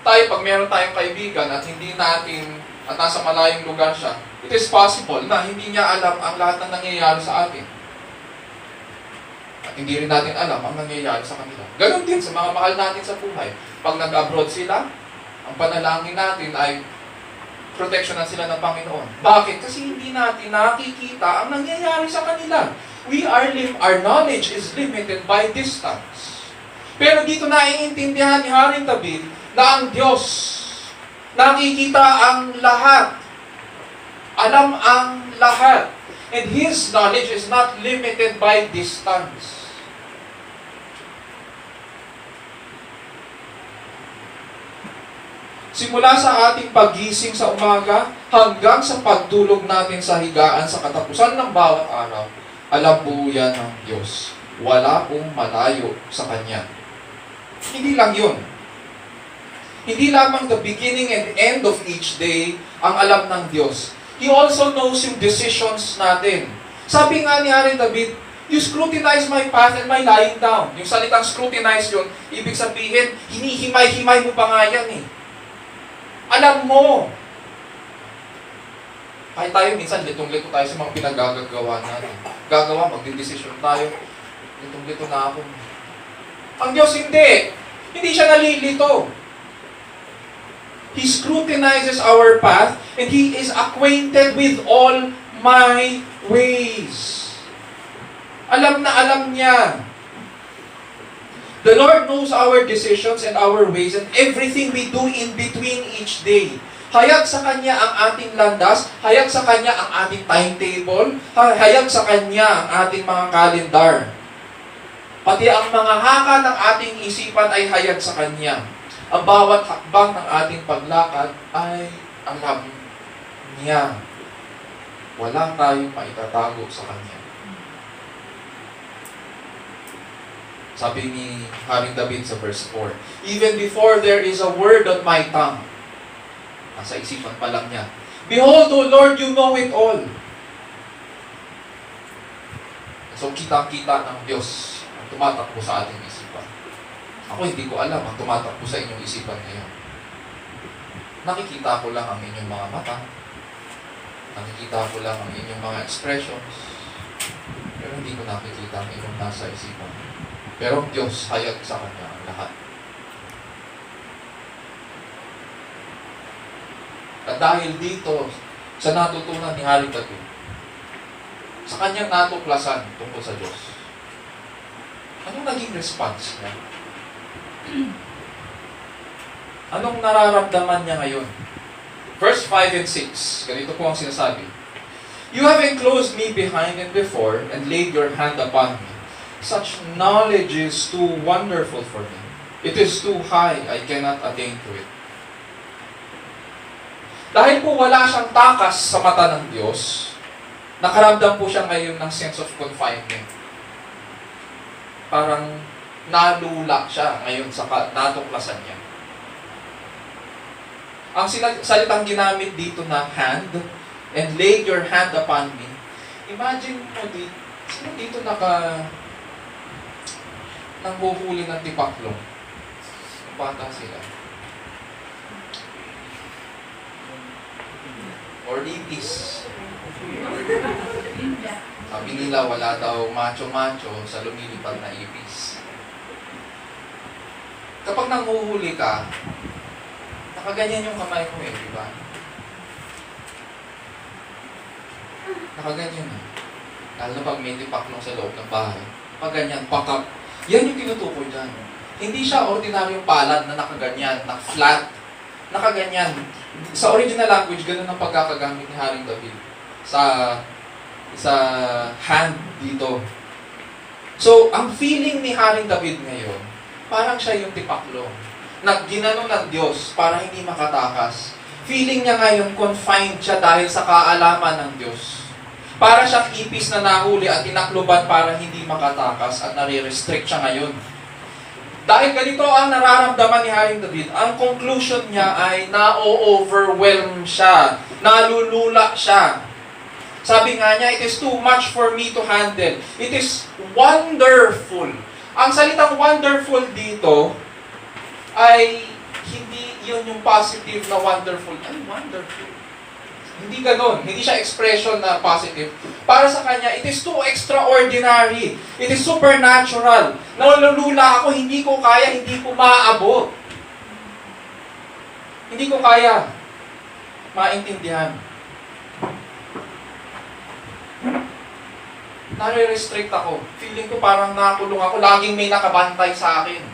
Tayo, pag meron tayong kaibigan at hindi natin at nasa malayong lugar siya, it is possible na hindi niya alam ang lahat ng nangyayari sa atin. At hindi rin natin alam ang nangyayari sa kanila. Ganon din sa mga mahal natin sa buhay. Pag nag-abroad sila, ang panalangin natin ay proteksyonan sila ng Panginoon. Bakit? Kasi hindi natin nakikita ang nangyayari sa kanila. Our knowledge is limited by distance. Pero dito naiintindihan ni Haring David na ang Diyos nakikita ang lahat. Alam ang lahat. And His knowledge is not limited by distance. Simula sa ating paggising sa umaga hanggang sa pagtulog natin sa higaan sa katapusan ng bawat araw, alam po yan ng Diyos. Wala pong malayo sa Kanya. Hindi lang yun. Hindi lamang the beginning and end of each day ang alam ng Diyos. He also knows yung decisions natin. Sabi nga ni Haring David, you scrutinize my path and my lying down. Yung salitang scrutinize yun, ibig sabihin, hinihimay-himay mo pa nga yan eh. Alam mo. Kahit tayo minsan, litong-lito tayo sa mga pinagagagawa natin. Gagawa, magdidesisyon tayo. Litong-lito na ako. Ang Diyos hindi. Hindi siya nalilito. He scrutinizes our path and He is acquainted with all my ways. Alam na alam niya. The Lord knows our decisions and our ways and everything we do in between each day. Hayag sa Kanya ang ating landas, hayag sa Kanya ang ating timetable, hayag sa Kanya ang ating mga kalendar. Pati ang mga haka ng ating isipan ay hayag sa Kanya. Ang bawat hakbang ng ating paglakad ay alam niya. Wala tayong maitatago sa Kanya. Sabi ni Haring David sa verse 4, even before there is a word on my tongue, nasa isipan pa lang niya, behold, O Lord, you know it all. So, kitang-kita ng Diyos ang tumatakbo sa ating isipan. Ako hindi ko alam ang tumatakbo sa inyong isipan ngayon. nakikita ko lang ang inyong mga mata, nakikita ko lang ang inyong mga expressions, pero hindi ko nakikita ang inyong nasa isipan. Pero ang Diyos, hayag sa Kanya ang lahat. At dahil dito, sa natutunan ni Haring David, sa kanyang natuklasan tungkol sa Diyos, anong naging response niya? Anong nararamdaman niya ngayon? Verse 5 and 6, ganito po ang sinasabi. You have enclosed me behind and before, and laid your hand upon me. Such knowledge is too wonderful for me. It is too high, I cannot attain to it. Dahil po wala siyang takas sa mata ng Diyos, nakaramdam po siya ngayon ng sense of confinement. Parang nalula siya ngayon sa natuklasan niya. Ang salitang ginamit dito na hand, and laid your hand upon me. Imagine mo dito, sino dito nanghuhuli ng tipaklong? Bata sila. Or lipis. Sabi nila, wala daw macho-macho sa lumilipad na ipis. Kapag nanghuhuli ka, nakaganyan yung kamay ko di ba? Nakaganyan eh. Lalo na pag may tipaklong sa loob ng bahay. Pag ganyan, pakap. Yan yung tinutukoy dyan. Hindi siya ordinaryong palad na nakaganyan, na flat. Nakaganyan. Sa original language, ganun ang pagkakagamit ni Haring David sa hand dito. So, ang feeling ni Haring David ngayon, parang siya yung tipaklong. Ginano ng Diyos para hindi makatakas. Feeling niya ngayon, confined siya dahil sa kaalaman ng Diyos. Para siyang ipis na nahuli at tinakluban para hindi makatakas at nare-restrict siya ngayon. Dahil ganito ang nararamdaman ni Haring David, ang conclusion niya ay na-overwhelm siya, nalulula siya. Sabi nga niya, it is too much for me to handle. It is wonderful. Ang salitang wonderful dito ay hindi yun yung positive na wonderful. Ay, wonderful. Hindi ganon. Hindi siya expression na positive. Para sa kanya, it is too extraordinary. It is supernatural. Nalulula ako, hindi ko kaya, hindi ko maaabot. Hindi ko kaya maintindihan. Nare-restrict ako. Feeling ko parang nakulong ako. Laging may nakabantay sa akin.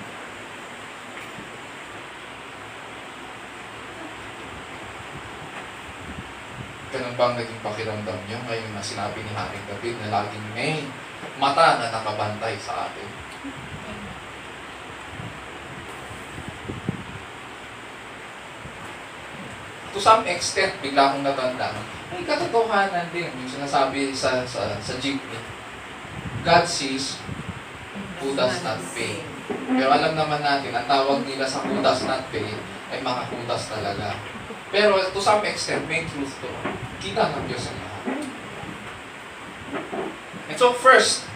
Ganun bang naging pakiramdam niyo ngayon na sinabi ni Haring David na laging may mata na nakabantay sa atin? To some extent, bigla akong natanda, may katotohanan din yung sinasabi sa jeepney. God sees who does not pay. Pero alam naman natin, ang tawag nila sa who does not pay ay makakutas talaga. Pero to some extent, may truth to. Kita ng Diyos ang lahat. And so first,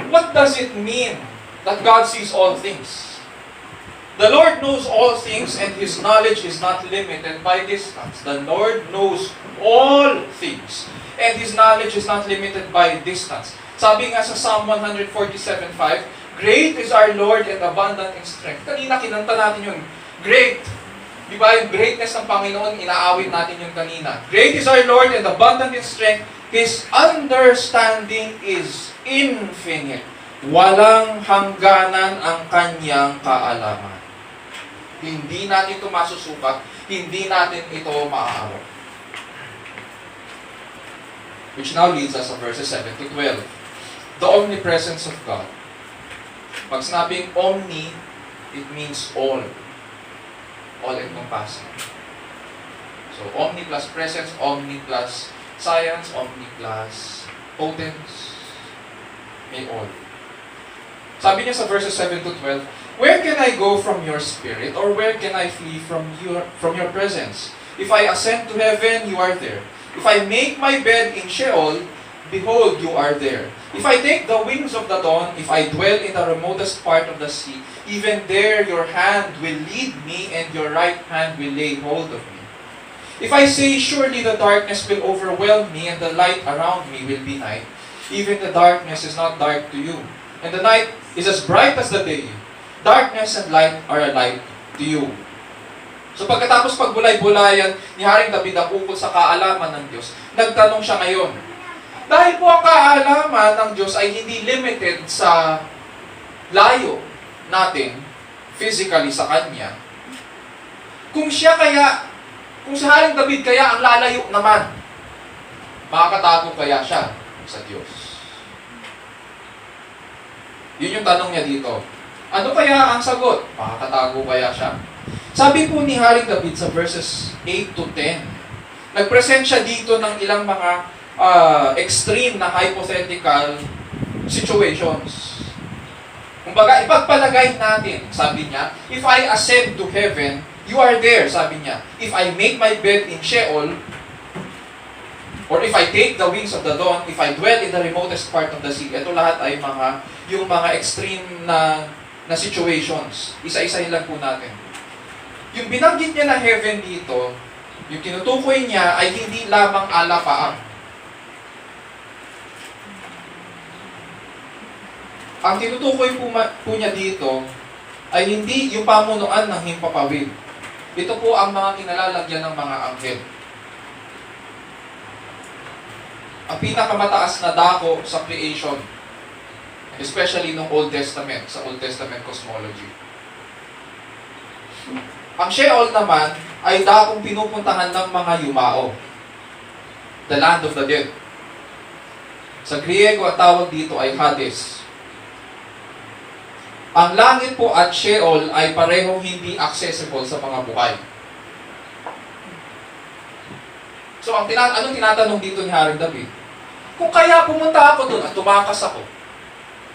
what does it mean that God sees all things? The Lord knows all things and His knowledge is not limited by distance. The Lord knows all things and His knowledge is not limited by distance. Sabi nga sa Psalm 147:5, great is our Lord and abundant in strength. Kanina kinanta natin yung great. Di ba yung greatness ng Panginoon, inaawit natin yung kanina. Great is our Lord and abundant in strength. His understanding is infinite. Walang hangganan ang kanyang kaalaman. Hindi natin ito masusukat, hindi natin ito maaabot. Which now leads us to verses 7 to 12. The omnipresence of God. Pag sinabing omni, it means all. All-encompassing. So, omni plus presence, omni plus science, omni plus potence, may all. Sabi niya sa verses 7 to 12, where can I go from your spirit, or where can I flee from your presence? If I ascend to heaven, you are there. If I make my bed in Sheol, behold, you are there. If I take the wings of the dawn, if I dwell in the remotest part of the sea, even there your hand will lead me and your right hand will lay hold of me. If I say, surely the darkness will overwhelm me and the light around me will be night, even the darkness is not dark to you, and the night is as bright as the day. Darkness and light are alike to you. So pagkatapos pagbulay-bulayan ni Haring David ang ukol sa kaalaman ng Diyos, nagtanong siya ngayon. Dahil po ang kaalaman ng Diyos ay hindi limited sa layo natin, physically sa Kanya, kung si Haring David kaya ang lalayo naman, makakatago kaya siya sa Diyos? Yun yung tanong niya dito. Ano kaya ang sagot? Makakatago kaya siya? Sabi po ni Haring David sa verses 8 to 10, nagpresent siya dito ng ilang mga extreme na hypothetical situations. Kumbaga, ipagpalagay natin, sabi niya, if I ascend to heaven, you are there, sabi niya. If I make my bed in Sheol, or if I take the wings of the dawn, if I dwell in the remotest part of the sea, ito lahat ay yung mga extreme na situations. Isa-isahin lang po natin. Yung binanggit niya na heaven dito, yung tinutukoy niya ay hindi lamang alapaang. Ang tinutukoy po niya dito ay hindi yung pamunuan ng himpapawid. Ito po ang mga kinalalagyan ng mga anghel. Ang pinakamataas na dako sa creation, especially ng Old Testament, sa Old Testament cosmology. Ang Sheol naman ay dakong pinupuntahan ng mga yumao. The land of the dead. Sa Griego, ang tawag dito ay Hades. Ang langit po at Sheol ay parehong hindi accessible sa mga buhay. So, anong tinatanong dito ni Haring David? Kung kaya pumunta ako doon at tumakas ako,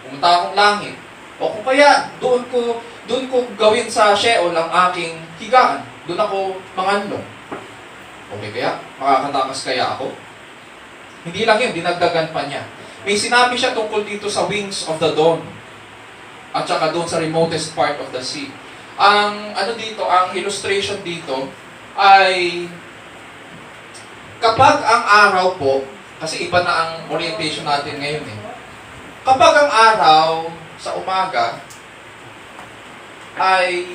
pumunta akong langit, o kung kaya doon ko gawin sa Sheol ang aking higaan, doon ako manganlong. Okay kaya? Makakatakas kaya ako? Hindi lang yun, dinagdagan pa niya. May sinabi siya tungkol dito sa wings of the dawn, at saka doon sa remotest part of the sea. Ang illustration dito ay kapag ang araw po, kasi iba na ang orientation natin ngayon eh. Kapag ang araw sa umaga ay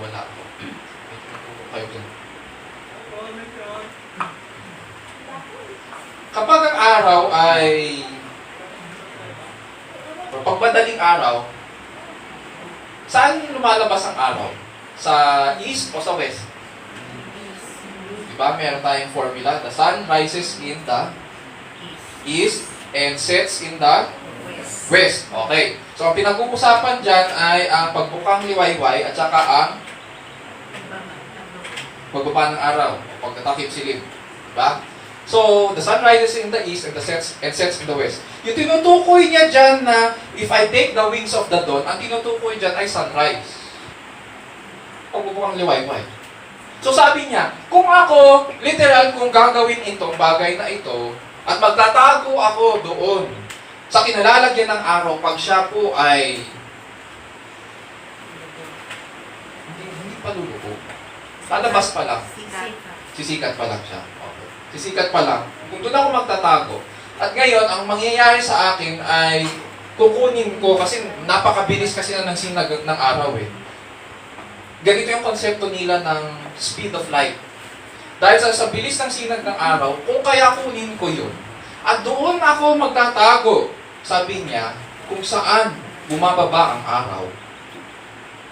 wala ako. Kayo dun. Kapag ang araw ay pagmadaling araw, saan lumalabas ang araw? Sa east o sa west? Diba? Meron tayong formula. The sun rises in the east and sets in the west. Okay. So, ang pinag-uusapan dyan ay ang pagbukang liwayway at saka ang pagbaba ng araw o pagtatakip silim. Diba? So, the sun rises in the east and sets in the west. Yung tinutukoy niya dyan na if I take the wings of the dawn, ang tinutukoy dyan ay sunrise. Pagbubukang liwayway. So sabi niya, kung ako, literal, kung gagawin itong bagay na ito, at magtatago ako doon sa kinalalagyan ng araw, pag siya po ay hindi pa luluko. Palabas pa lang. Sisikat pa lang siya. Okay. Sisikat pa lang. Kung doon ako magtatago, at ngayon, ang mangyayari sa akin ay kukunin ko, kasi napakabilis kasi na ng sinag ng araw eh. Ganito yung konsepto nila ng speed of light. Dahil sa bilis ng sinag ng araw, kung kaya kunin ko yun, at doon ako magtatago, sabi niya, kung saan bumababa ang araw.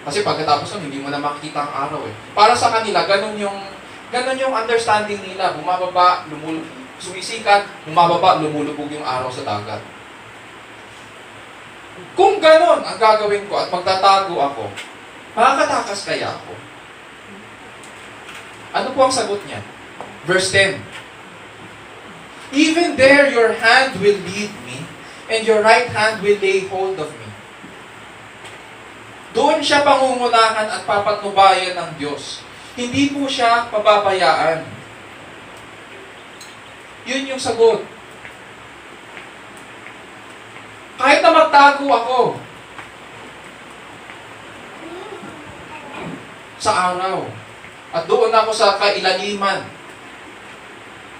Kasi pagkatapos nun, hindi mo na makikita ang araw eh. Para sa kanila, ganun yung understanding nila. Bumababa, sumisikat, bumababa, lumulubog yung araw sa dagat. Kung ganun ang gagawin ko at magtatago ako, makakatakas kaya ako? Ano po ang sagot niya? Verse 10. Even there your hand will lead me, and your right hand will lay hold of me. Doon siya pangungunahan at papatnubayan ng Diyos. Hindi po siya pababayaan. Yun yung sagot. Kahit na magtago ako sa araw, at doon ako sa kailaliman,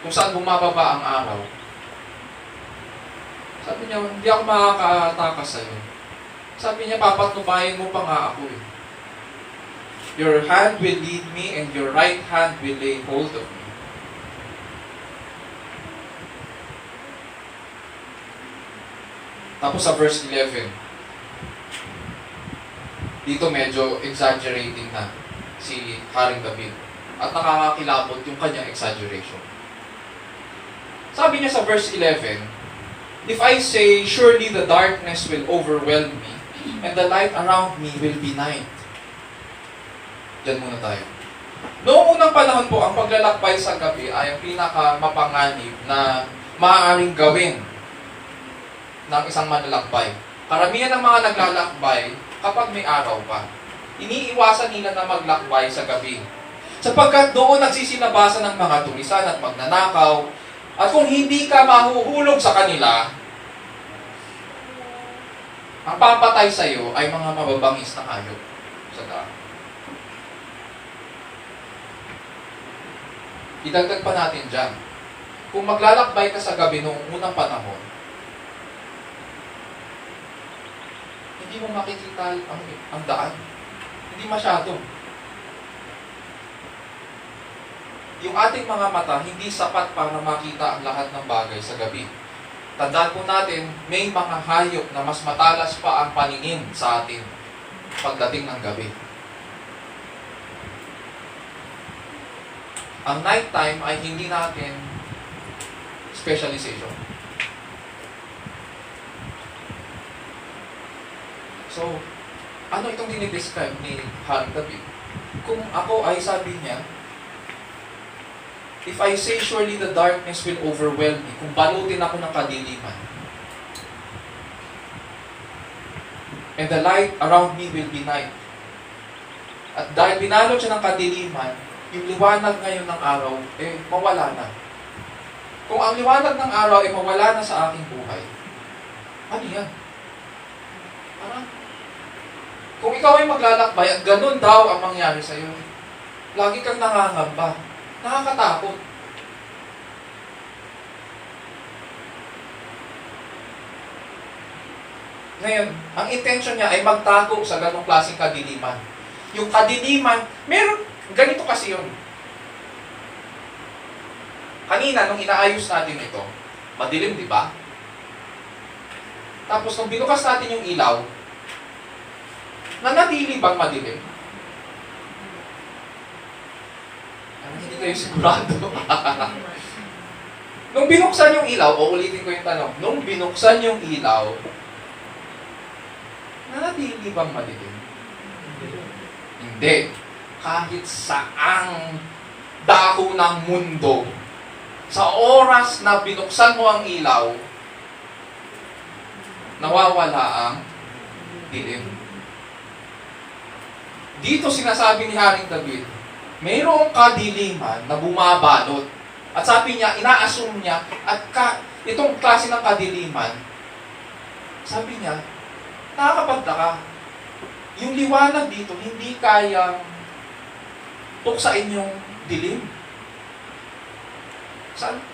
kung saan bumababa ang araw, sabi niya, hindi ako makakatakas sa'yo. Sabi niya, papatnubayan mo pa nga ako eh. Your hand will lead me and your right hand will lay hold of me. Tapos sa verse 11, dito medyo exaggerating na si Haring David at nakakakilabot yung kanyang exaggeration. Sabi niya sa verse 11, if I say, surely the darkness will overwhelm me and the light around me will be night. Diyan muna tayo. Noong unang panahon po, ang paglalakbay sa gabi ay ang pinaka-mapanganib na maaaring gawin ng isang manlalakbay. Karamihan ng mga naglalakbay kapag may araw pa. Iniiwasan nila na maglakbay sa gabi. Sapagkat doon nagsisilabasan ng mga tulisan at magnanakaw. At kung hindi ka mahuhulog sa kanila, ang papatay sa iyo ay mga mababangis na hayop sa daan. Idagdag pa natin dyan. Kung maglalakbay ka sa gabi noong unang panahon, hindi mo makikita ang daan. Hindi masyado. Yung ating mga mata, hindi sapat para makita ang lahat ng bagay sa gabi. Tandaan po natin, may mga hayop na mas matalas pa ang paningin sa atin pagdating ng gabi. Ang nighttime ay hindi natin specialization. So, ano itong dinidescribe ni Haring David? Kung ako ay sabi niya, if I say surely the darkness will overwhelm me, kung balutin ako ng kadiliman, and the light around me will be night. At dahil binalot siya ng kadiliman, yung liwanag ngayon ng araw, mawala na. Kung ang liwanag ng araw ay mawala na sa aking buhay, ano yan? Parang, kung ikaw ay maglalakbay at ganun daw ang mangyari sa iyo, lagi kang nangangamba. Nakakatakot. Ngayon, ang intention niya ay magtago sa ganong klaseng kadiliman. Yung kadiliman, ganito kasi yun. Kanina, nung inaayos natin ito, madilim, di ba? Tapos, nung binukas natin yung ilaw, nanatili bang madilim? Hindi kayo sigurado. Nung binuksan yung ilaw, ulitin ko yung tanong, nung binuksan yung ilaw, nanatili bang madilim? Hindi. Kahit saang dako ng mundo, sa oras na binuksan mo ang ilaw, nawawala ang dilim. Dito sinasabi ni Haring David, mayroong kadiliman na bumabalot. At sabi niya, ina-assume niya, at itong klase ng kadiliman, sabi niya, nakakapagtaka. Yung liwanag dito, hindi kayang tuksain yung dilim. Saan?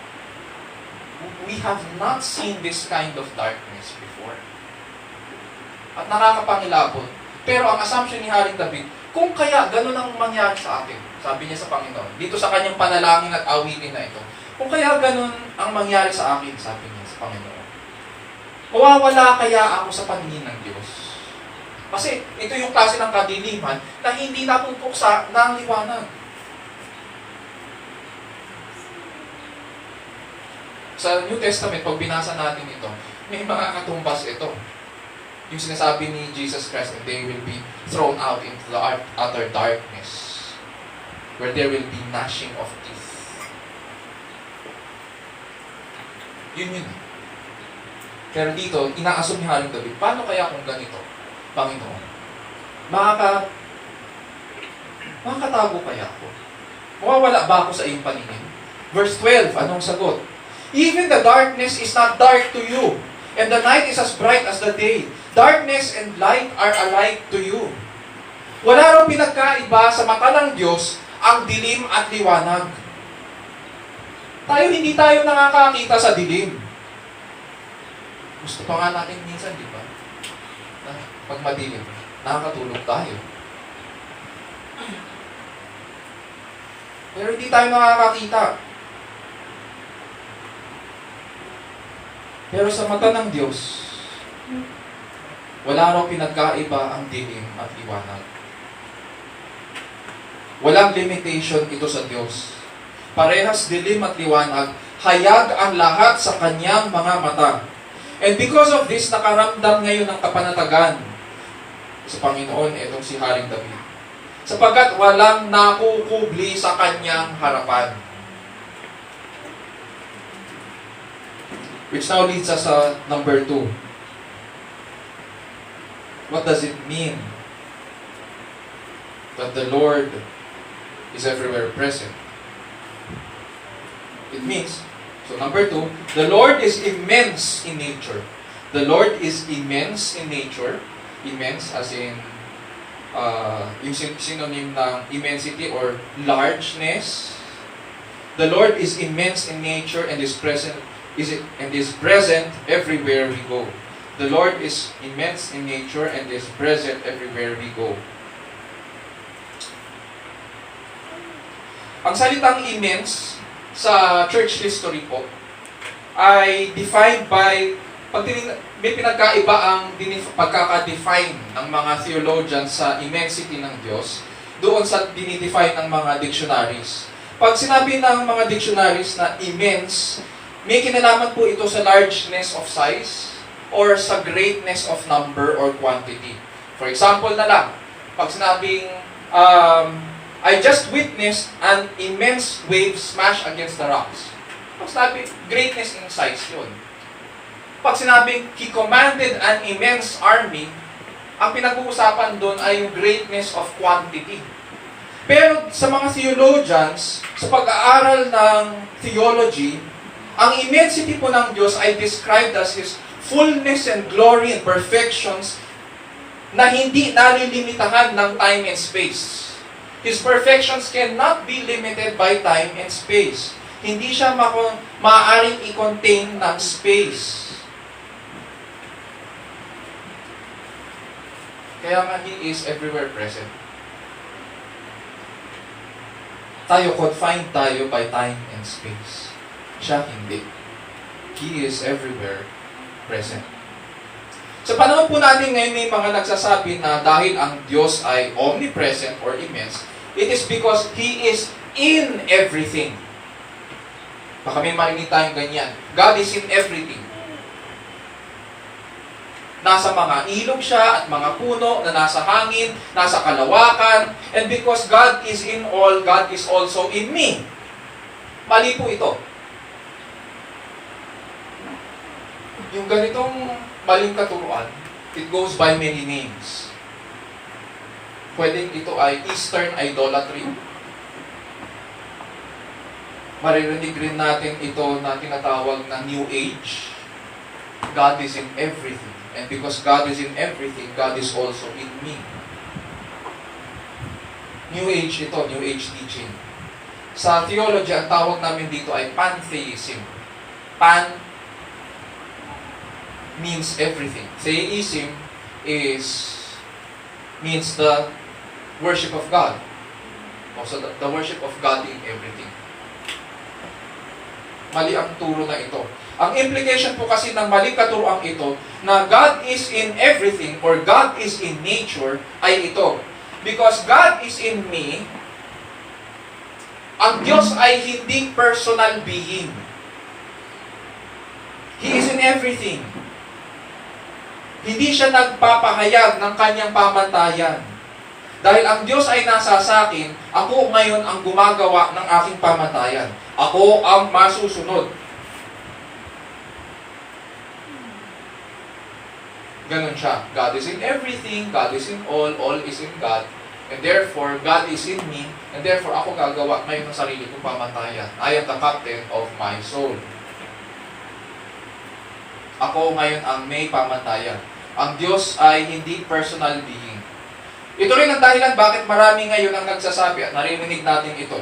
We have not seen this kind of darkness before. At nakakapangilabot. Pero ang assumption ni Haring David, kung kaya ganun ang mangyari sa atin, sabi niya sa Panginoon, dito sa kanyang panalangin at awitin na ito, kung kaya ganun ang mangyari sa akin, sabi niya sa Panginoon, mawawala kaya ako sa paningin ng Diyos? Kasi ito yung klase ng kadiliman na hindi napupuksa ng liwanag. Sa New Testament, pag binasa natin ito, may mga katumbas ito. Yung sinasabi ni Jesus Christ, and they will be thrown out into the utter darkness, where there will be gnashing of teeth. Yun. Pero dito, ina-assume ni Haring David, paano kaya kung ganito, Panginoon? Makakatago kaya ako? Mawawala ba ako sa iyong paningin? Verse 12, anong sagot? Even the darkness is not dark to you. And the night is as bright as the day. Darkness and light are alike to you. Wala raw pinagkaiba sa mata ng Diyos ang dilim at liwanag. Hindi tayo nakakakita sa dilim. Gusto pa nga natin minsan, di ba? Pag madilim, nakakatulog tayo. Pero hindi tayo nakakakita. Pero sa mata ng Diyos, wala raw pinagkaiba ang dilim at liwanag. Walang limitation ito sa Diyos. Parehas dilim at liwanag, hayag ang lahat sa kanyang mga mata. And because of this, nakaramdam ngayon ng kapanatagan sa Panginoon itong si Haring David. Sapagkat walang nakukubli sa kanyang harapan. Which now leads us sa number 2. What does it mean that the Lord is everywhere present? It means, so number 2, the Lord is immense in nature. The Lord is immense in nature. Immense as in yung synonym ng immensity or largeness. The Lord is immense in nature and is present everywhere we go. The Lord is immense in nature and is present everywhere we go. Ang salitang immense sa church history po ay defined by may pinagkaiba ang pagkaka-define ng mga theologians sa immensity ng Diyos doon sa dinidefine ng mga dictionaries. Pag sinabi ng mga dictionaries na immense, may kinalaman po ito sa largeness of size or sa greatness of number or quantity. For example na lang, pag sinabing I just witnessed an immense wave smash against the rocks. Pag sinabi, greatness in size yun. Pag sinabing, he commanded an immense army, ang pinag-uusapan doon ay yung greatness of quantity. Pero sa mga theologians, sa pag-aaral ng theology, ang immensity po ng Diyos ay described as His fullness and glory and perfections na hindi nalilimitahan ng time and space. His perfections cannot be limited by time and space. Hindi siya maaaring i-contain ng space. Kaya nga, He is everywhere present. Tayo, confined tayo by time and space. Siya hindi. He is everywhere present. Sa panahon po natin ngayon, may mga nagsasabi na dahil ang Diyos ay omnipresent or immense, it is because He is in everything. Baka may marinig tayong ganyan. God is in everything. Nasa mga ilog siya at mga puno na nasa hangin, nasa kalawakan, and because God is in all, God is also in me. Mali po ito. Yung ganitong maling katuruan, it goes by many names. Pwedeng ito ay Eastern idolatry. Maririnig rin natin ito na tinatawag na New Age. God is in everything. And because God is in everything, God is also in me. New Age ito, New Age teaching. Sa theology, ang tawag namin dito ay pantheism. Pan means everything. Theism means the worship of God. Also, the worship of God in everything. Mali ang turo na ito. Ang implication po kasi ng maling katuroang ito, na God is in everything or God is in nature, ay ito. Because God is in me, ang Diyos ay hindi personal being. He is in everything. Hindi siya nagpapahayag ng kanyang pamantayan. Dahil ang Diyos ay nasa sa akin, ako ngayon ang gumagawa ng aking pamantayan. Ako ang masusunod. Ganon siya. God is in everything, God is in all is in God. And therefore, God is in me, and therefore, ako gagawa ngayon ng sarili kong pamantayan. I am the captain of my soul. Ako ngayon ang may pamantayan. Ang Diyos ay hindi personal being. Ito rin ang dahilan bakit marami ngayon ang nagsasabi at narinig natin ito.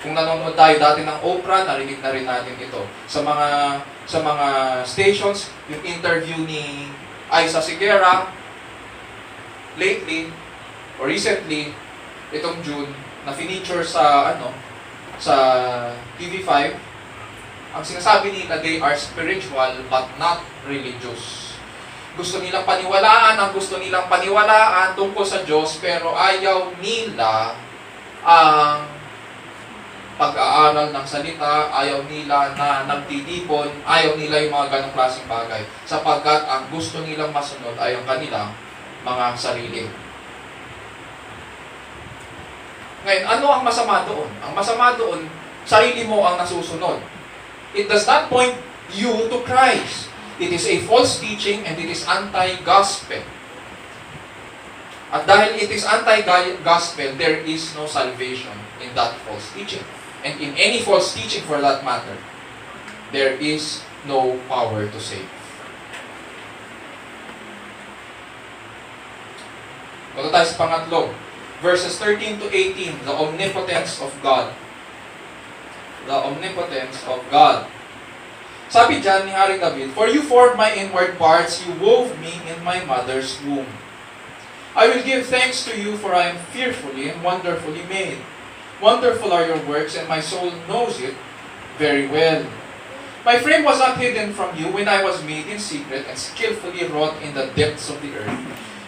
Kung nanonood tayo dati ng Oprah, narinig na rin natin ito. Sa mga stations, yung interview ni Isa Sigera, lately, or recently, itong June, na feature sa TV5, ang sinasabi nila, they are spiritual but not religious. Gusto nilang paniwalaan tungkol sa Diyos, pero ayaw nila ang pag-aaral ng salita, ayaw nila na nagtitipon, ayaw nila yung mga ganong klaseng bagay, sapagkat ang gusto nilang masunod ay ang kanilang mga sarili. Ngayon, ano ang masama doon? Ang masama doon, sarili mo ang nasusunod. It does not point you to Christ. It is a false teaching and it is anti-gospel. At dahil it is anti-gospel, there is no salvation in that false teaching. And in any false teaching for that matter, there is no power to save. Punta tayo sa pangatlo. Verses 13 to 18, the omnipotence of God. The omnipotence of God. Sabi dyan ni Haring David, "For you formed my inward parts, you wove me in my mother's womb. I will give thanks to you, for I am fearfully and wonderfully made. Wonderful are your works, and my soul knows it very well. My frame was not hidden from you when I was made in secret and skillfully wrought in the depths of the earth.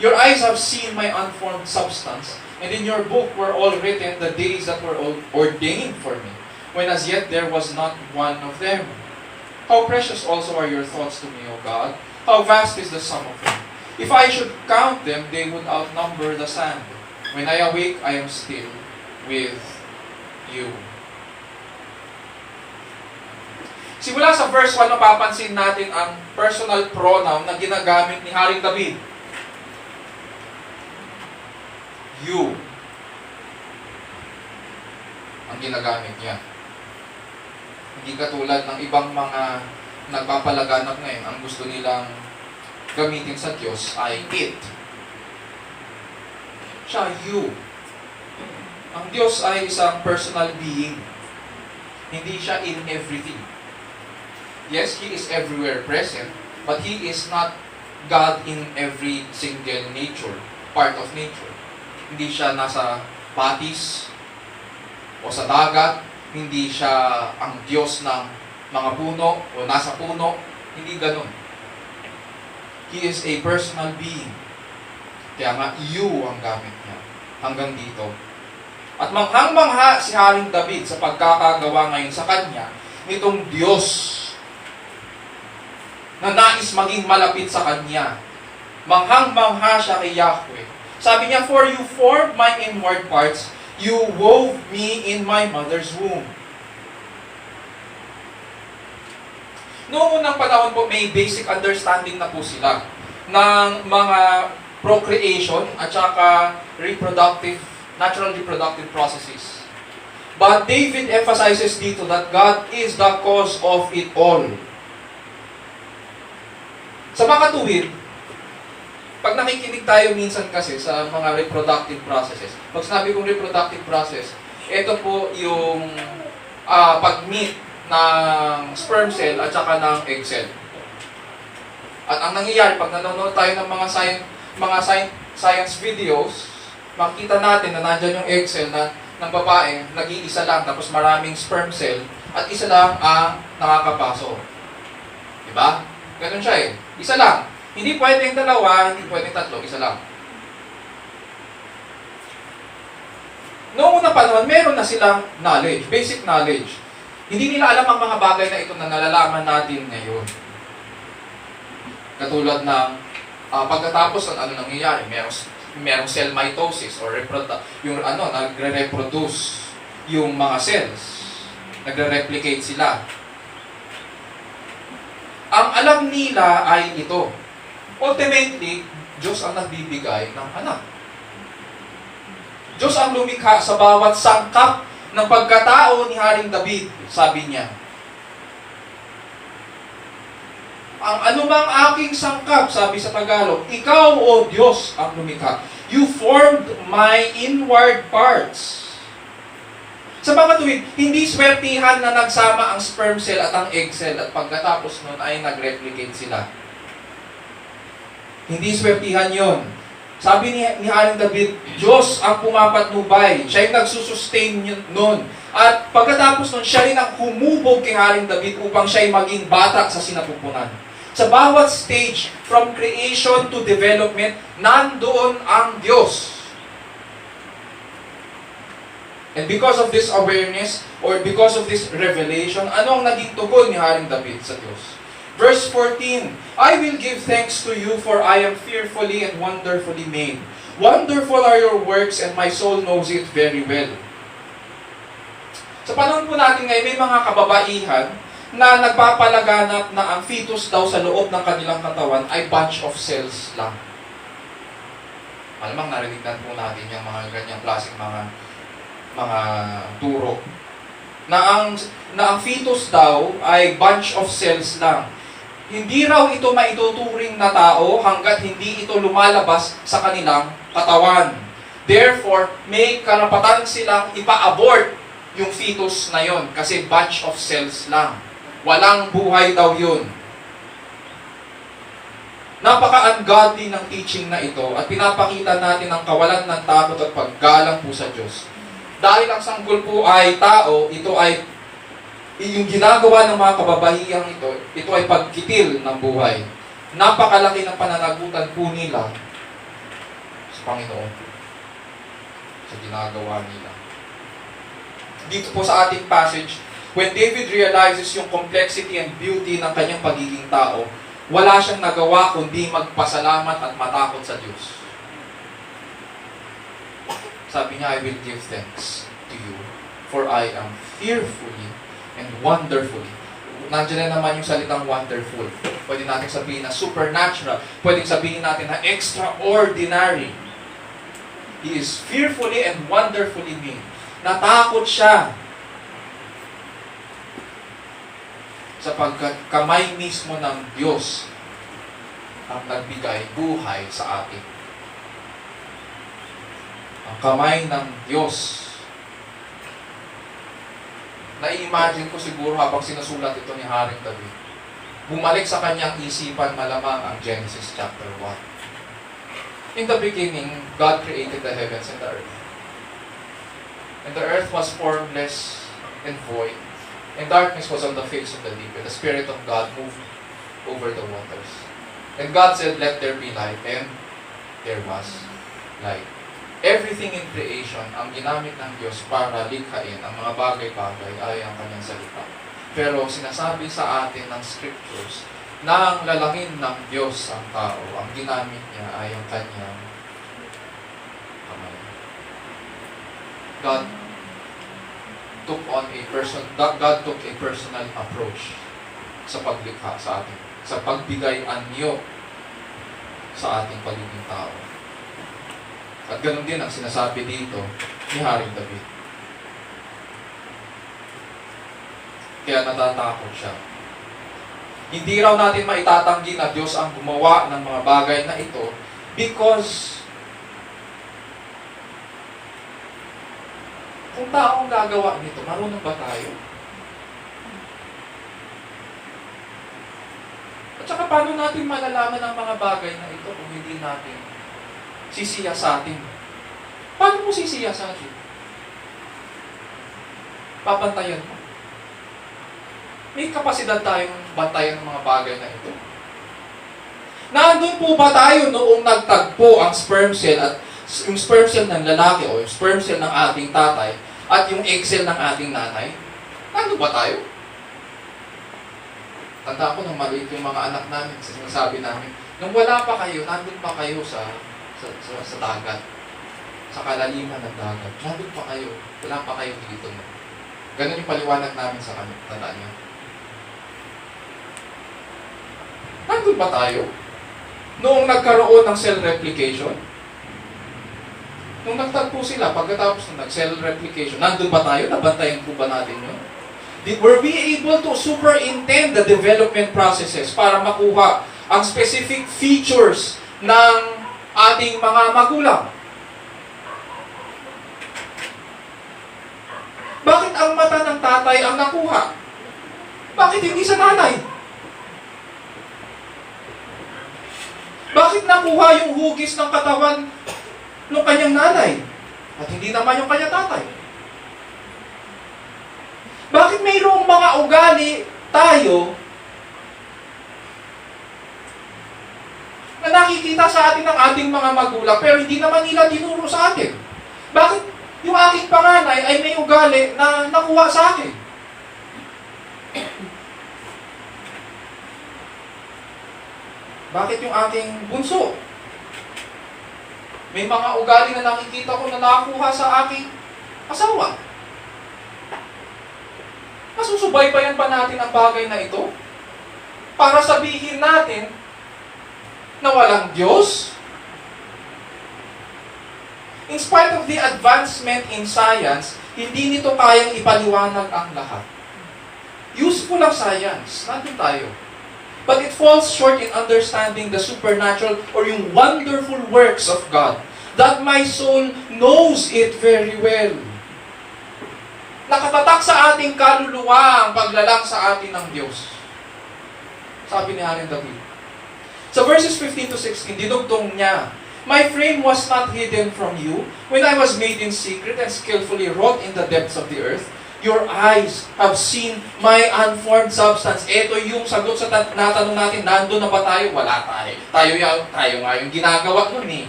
Your eyes have seen my unformed substance, and in your book were all written the days that were ordained for me, when as yet there was not one of them. How precious also are your thoughts to me, O God! How vast is the sum of them! If I should count them, they would outnumber the sand. When I awake, I am still with you." Simula sa verse 1, napapansin natin ang personal pronoun na ginagamit ni Haring David. You. Ang ginagamit niya. Hindi katulad ng ibang mga nagpapalaganap ngayon, ang gusto nilang gamitin sa Diyos ay it. Siya, you. Ang Diyos ay isang personal being. Hindi siya in everything. Yes, He is everywhere present, but He is not God in every single nature, part of nature. Hindi siya nasa batis o sa dagat. Hindi siya ang Diyos ng mga puno o nasa puno. Hindi ganun. He is a personal being. Kaya nga, you ang gamit niya. Hanggang dito. At manghang-mangha si Haring David sa pagkakagawa ngayon sa kanya nitong Diyos na nais maging malapit sa kanya. Manghang-mangha siya kay Yahweh. Sabi niya, "For you formed my inward parts, you wove me in my mother's womb." Noong unang panahon po, may basic understanding na po sila ng mga procreation at saka natural reproductive processes. But David emphasizes dito that God is the cause of it all. Sa mga katuwid, pag nakikinig tayo minsan kasi sa mga reproductive processes, pag sinabi kong reproductive process, ito po yung pag-meet ng sperm cell at saka ng egg cell. At ang nangyayari, pag nanonood tayo ng mga science videos, makita natin na nandyan yung egg cell ng babae, nag-iisa lang, tapos maraming sperm cell, at isa lang ang nakakapasok. Diba? Ganun siya eh. Isa lang. Hindi pwedeng dalawa, hindi pwedeng tatlo, isa lang. Noong unang panahon, meron na silang knowledge, basic knowledge. Hindi nila alam ang mga bagay na ito na nalalaman natin ngayon. Katulad ng pagkatapos ng ano nangyayari, merong cell mitosis or nagre-reproduce yung mga cells. Nagre-replicate sila. Ang alam nila ay ito. Ultimately, Diyos ang nagbibigay ng anak. Diyos ang lumikha sa bawat sangkap ng pagkatao ni Haring David, sabi niya. ang anumang aking sangkap, sabi sa Tagalog, ikaw, O Diyos, ang lumikha. You formed my inward parts. Sa mga tuwid, hindi swertihan na nagsama ang sperm cell at ang egg cell at pagkatapos nun ay nag-replicate sila. Hindi swertihan yon. Sabi ni Haring David, Diyos ang pumapatnubay. Siya yung nagsusustain nun. At pagkatapos nun, siya rin ang humubog kay Haring David upang siya ay maging bata sa sinapupunan. Sa bawat stage, from creation to development, nandoon ang Diyos. And because of this awareness, or because of this revelation, ano ang naging tugon ni Haring David sa Diyos? Verse 14, I will give thanks to you for I am fearfully and wonderfully made. Wonderful are your works and my soul knows it very well. Sa panahon po natin ngayon, may mga kababaihan na nagpapalaganap na ang fetus daw sa loob ng kanilang katawan ay bunch of cells lang. Malamang narinig na po natin yung mga ganyang klaseng mga turo. Na ang fetus daw ay bunch of cells lang. Hindi raw ito maituturing na tao hanggat hindi ito lumalabas sa kanilang katawan. Therefore, may karapatan silang ipa-abort yung fetus na yon kasi bunch of cells lang. Walang buhay daw yun. Napaka-ungodly ng teaching na ito at pinapakita natin ang kawalan ng takot at paggalang po sa Diyos. Dahil ang sanggol po ay tao, ito ay yung ginagawa ng mga kababahiyang ito ay pagkitil ng buhay. Napakalaki ng pananagutan po nila sa Panginoon. Sa ginagawa nila. Dito po sa ating passage, when David realizes yung complexity and beauty ng kanyang pagiging tao, wala siyang nagawa kundi magpasalamat at matakot sa Diyos. Sabi niya, I will give thanks to you, for I am fearfully and wonderfully. Nandiyan na naman yung salitang wonderful. Pwede natin sabihin na supernatural. Pwede sabihin natin na extraordinary. He is fearfully and wonderfully made. Natakot siya sapagkat kamay mismo ng Diyos ang nagbigay buhay sa atin. Ang kamay ng Diyos. Na-imagine ko siguro habang sinusulat ito ni Haring David. Bumalik sa kanyang isipan malamang ang Genesis chapter 1. In the beginning, God created the heavens and the earth. And the earth was formless and void. And darkness was on the face of the deep. And the Spirit of God moved over the waters. And God said, let there be light. And there was light. Everything in creation, ang ginamit ng Diyos para likhain ang mga bagay-bagay ay ang kanyang salita. Pero sinasabi sa atin ng scriptures na ang lalangin ng Diyos ang tao, ang ginamit niya ay ang kanyang kamay. God took a personal approach sa paglikha sa atin, sa pagbigay anyo sa ating pagiging tao. At ganun din ang sinasabi dito ni Haring David. Kaya natatakot siya. Hindi raw natin maitatanggi na Diyos ang gumawa ng mga bagay na ito because kung taong gagawa nito, marunong ba tayo? At saka paano natin malalaman ang mga bagay na ito kung hindi natin sisiyasatin? Paano mo sisiyasatin? Papantayan mo. May kapasidad tayong bantayan ng mga bagay na ito. Nandun po ba tayo noong nagtagpo ang sperm cell at yung sperm cell ng lalaki o yung sperm cell ng ating tatay at yung egg cell ng ating nanay? Nandun ba tayo? Tanda ko nung maliit yung mga anak namin, sinasabi namin, nung wala pa kayo, nandun pa kayo sa dagat, sa kalaliman ng dagat. Nandun pa kayo, wala pa kayo dito. Ganun yung paliwanag namin sa kanya, tandaan niyo. Nandun ba tayo? Noong nagkaroon ng cell replication, nung nagtagpo sila, pagkatapos ng cell replication, nandun ba tayo? Nabantayan po ba natin yun? Were we able to superintend the development processes para makuha ang specific features ng ating mga magulang? Bakit ang mata ng tatay ang nakuha? Bakit hindi sa nanay? Bakit nakuha yung hugis ng katawan ng kanyang nanay at hindi naman yung kanyang tatay? Bakit mayroong mga ugali tayo na nakikita sa atin ng ating mga magulang pero hindi naman nila tinuro sa atin? Bakit yung aking panganay ay may ugali na nakuha sa akin? Bakit yung aking bunso? May mga ugali na nakikita ko na nakuha sa aking asawa. Masusubaybayan pa natin ang bagay na ito para sabihin natin na walang Diyos? In spite of the advancement in science, hindi nito kayang ipaliwanag ang lahat. Useful ang science, nandun tayo. But it falls short in understanding the supernatural or yung wonderful works of God that my soul knows it very well. Nakatatak sa ating kaluluwa ang paglalang sa atin ng Diyos. Sabi ni Haring David. Sa verses 15 to 16, dinugtong niya, "My frame was not hidden from you when I was made in secret and skillfully wrought in the depths of the earth. Your eyes have seen my unformed substance." Ito yung sagot sa natanong natin, nandun na ba tayo? Wala tayo. Tayo nga yung ginagawa nun eh.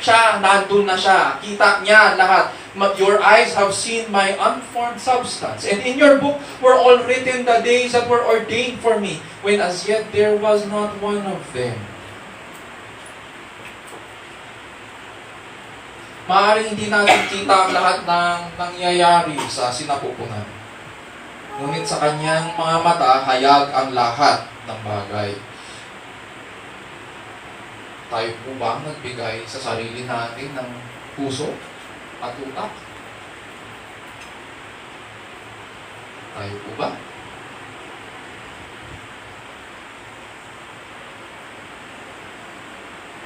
Siya, nandun na siya. Kita niya lahat. Your eyes have seen my unformed substance. And in your book were all written the days that were ordained for me, when as yet there was not one of them. Maaaring hindi natin kita ang lahat ng nangyayari sa sinapupunan. Ngunit sa kanyang mga mata, hayag ang lahat ng bagay. Tayo po ba ang nagbigay sa sarili natin ng puso at utak? Tayo po ba?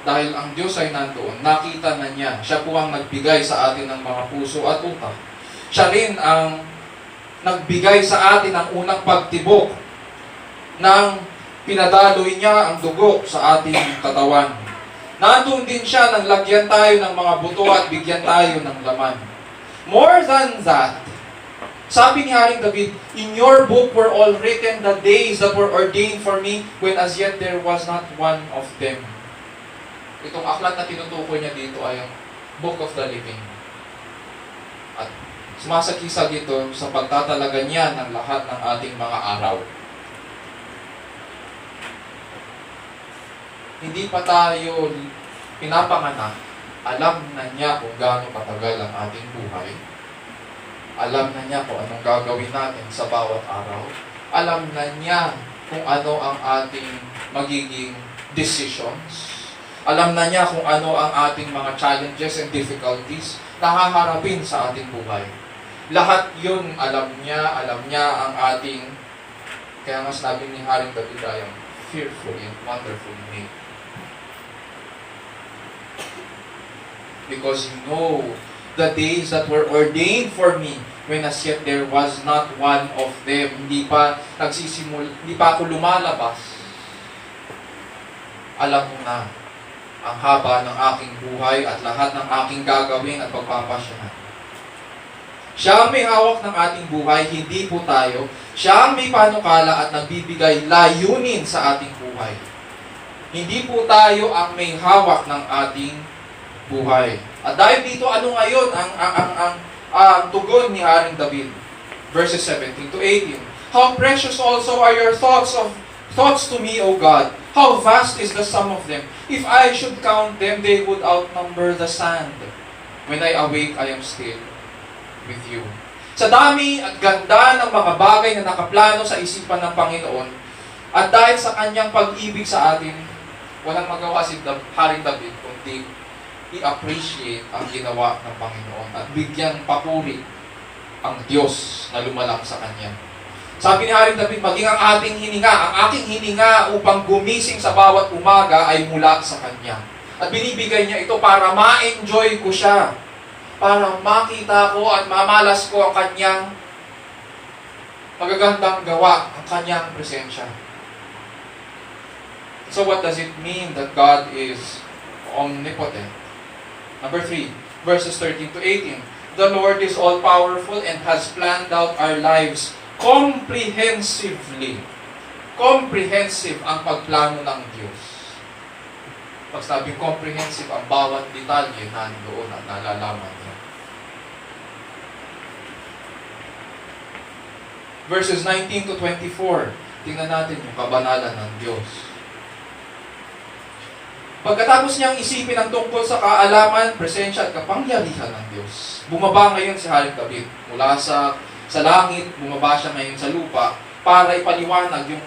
Dahil ang Diyos ay nandoon, nakita na niya. Siya po ang nagbigay sa atin ng mga puso at utak. Siya rin ang nagbigay sa atin ng unang pagtibok nang pinadaloy niya ang dugo sa ating katawan. Nandun din siya nang lagyan tayo ng mga buto at bigyan tayo ng laman. More than that, sabi ni Haring David, "In your book were all written the days that were ordained for me, when as yet there was not one of them." Itong aklat na tinutukoy niya dito ay ang Book of the Living. At sumasakisag ito sa pagtatalaga niya ng lahat ng ating mga araw. Hindi pa tayo pinapanganak, alam na niya kung gaano katagal ang ating buhay. Alam na niya kung anong gagawin natin sa bawat araw. Alam na niya kung ano ang ating magiging decisions. Alam na niya kung ano ang ating mga challenges and difficulties na haharapin sa ating buhay. Lahat yun alam niya ang ating, kaya nga sabi ni Haring David ay fearfully and wonderfully made. Because you know the days that were ordained for me, when as yet there was not one of them. Hindi pa ako lumalabas. Alam mo na ang haba ng aking buhay at lahat ng aking gagawin at pagpapasyahan. Siya ang may hawak ng ating buhay, hindi po tayo. Siya ang may panukala at nagbibigay layunin sa ating buhay. Hindi po tayo ang may hawak ng ating buhay. At dahil dito, ano ngayon ang tugon ni Haring David? Verses 17 to 18. "How precious also are your thoughts to me, O God. How vast is the sum of them. If I should count them, they would outnumber the sand. When I awake, I am still with you." Sa dami at ganda ng mga bagay na nakaplano sa isipan ng Panginoon, at dahil sa kanyang pag-ibig sa atin, walang magawa si Haring David kundi i-appreciate ang ginawa ng Panginoon at bigyan papuri ang Diyos na lumalang sa Kanya. Sabi ni Haring David, maging ang ating hininga, ang aking hininga upang gumising sa bawat umaga ay mula sa Kanya. At binibigay niya ito para ma-enjoy ko siya. Para makita ko at mamalas ko ang Kanyang magagandang gawa, ang Kanyang presensya. So what does it mean that God is omnipotent? Number 3, verses 13 to 18. The Lord is all-powerful and has planned out our lives comprehensively. Comprehensive ang pagplano ng Diyos. Pag sabing comprehensive, ang bawat detalye nandoon at nalalaman niya. Verses 19 to 24. Tingnan natin yung kabanalan ng Diyos. Pagkatapos niyang isipin ang tungkol sa kaalaman, presensya at kapangyarihan ng Diyos, bumaba ngayon si Haring David. Mula sa langit, bumaba siya ngayon sa lupa para ipaliwanag yung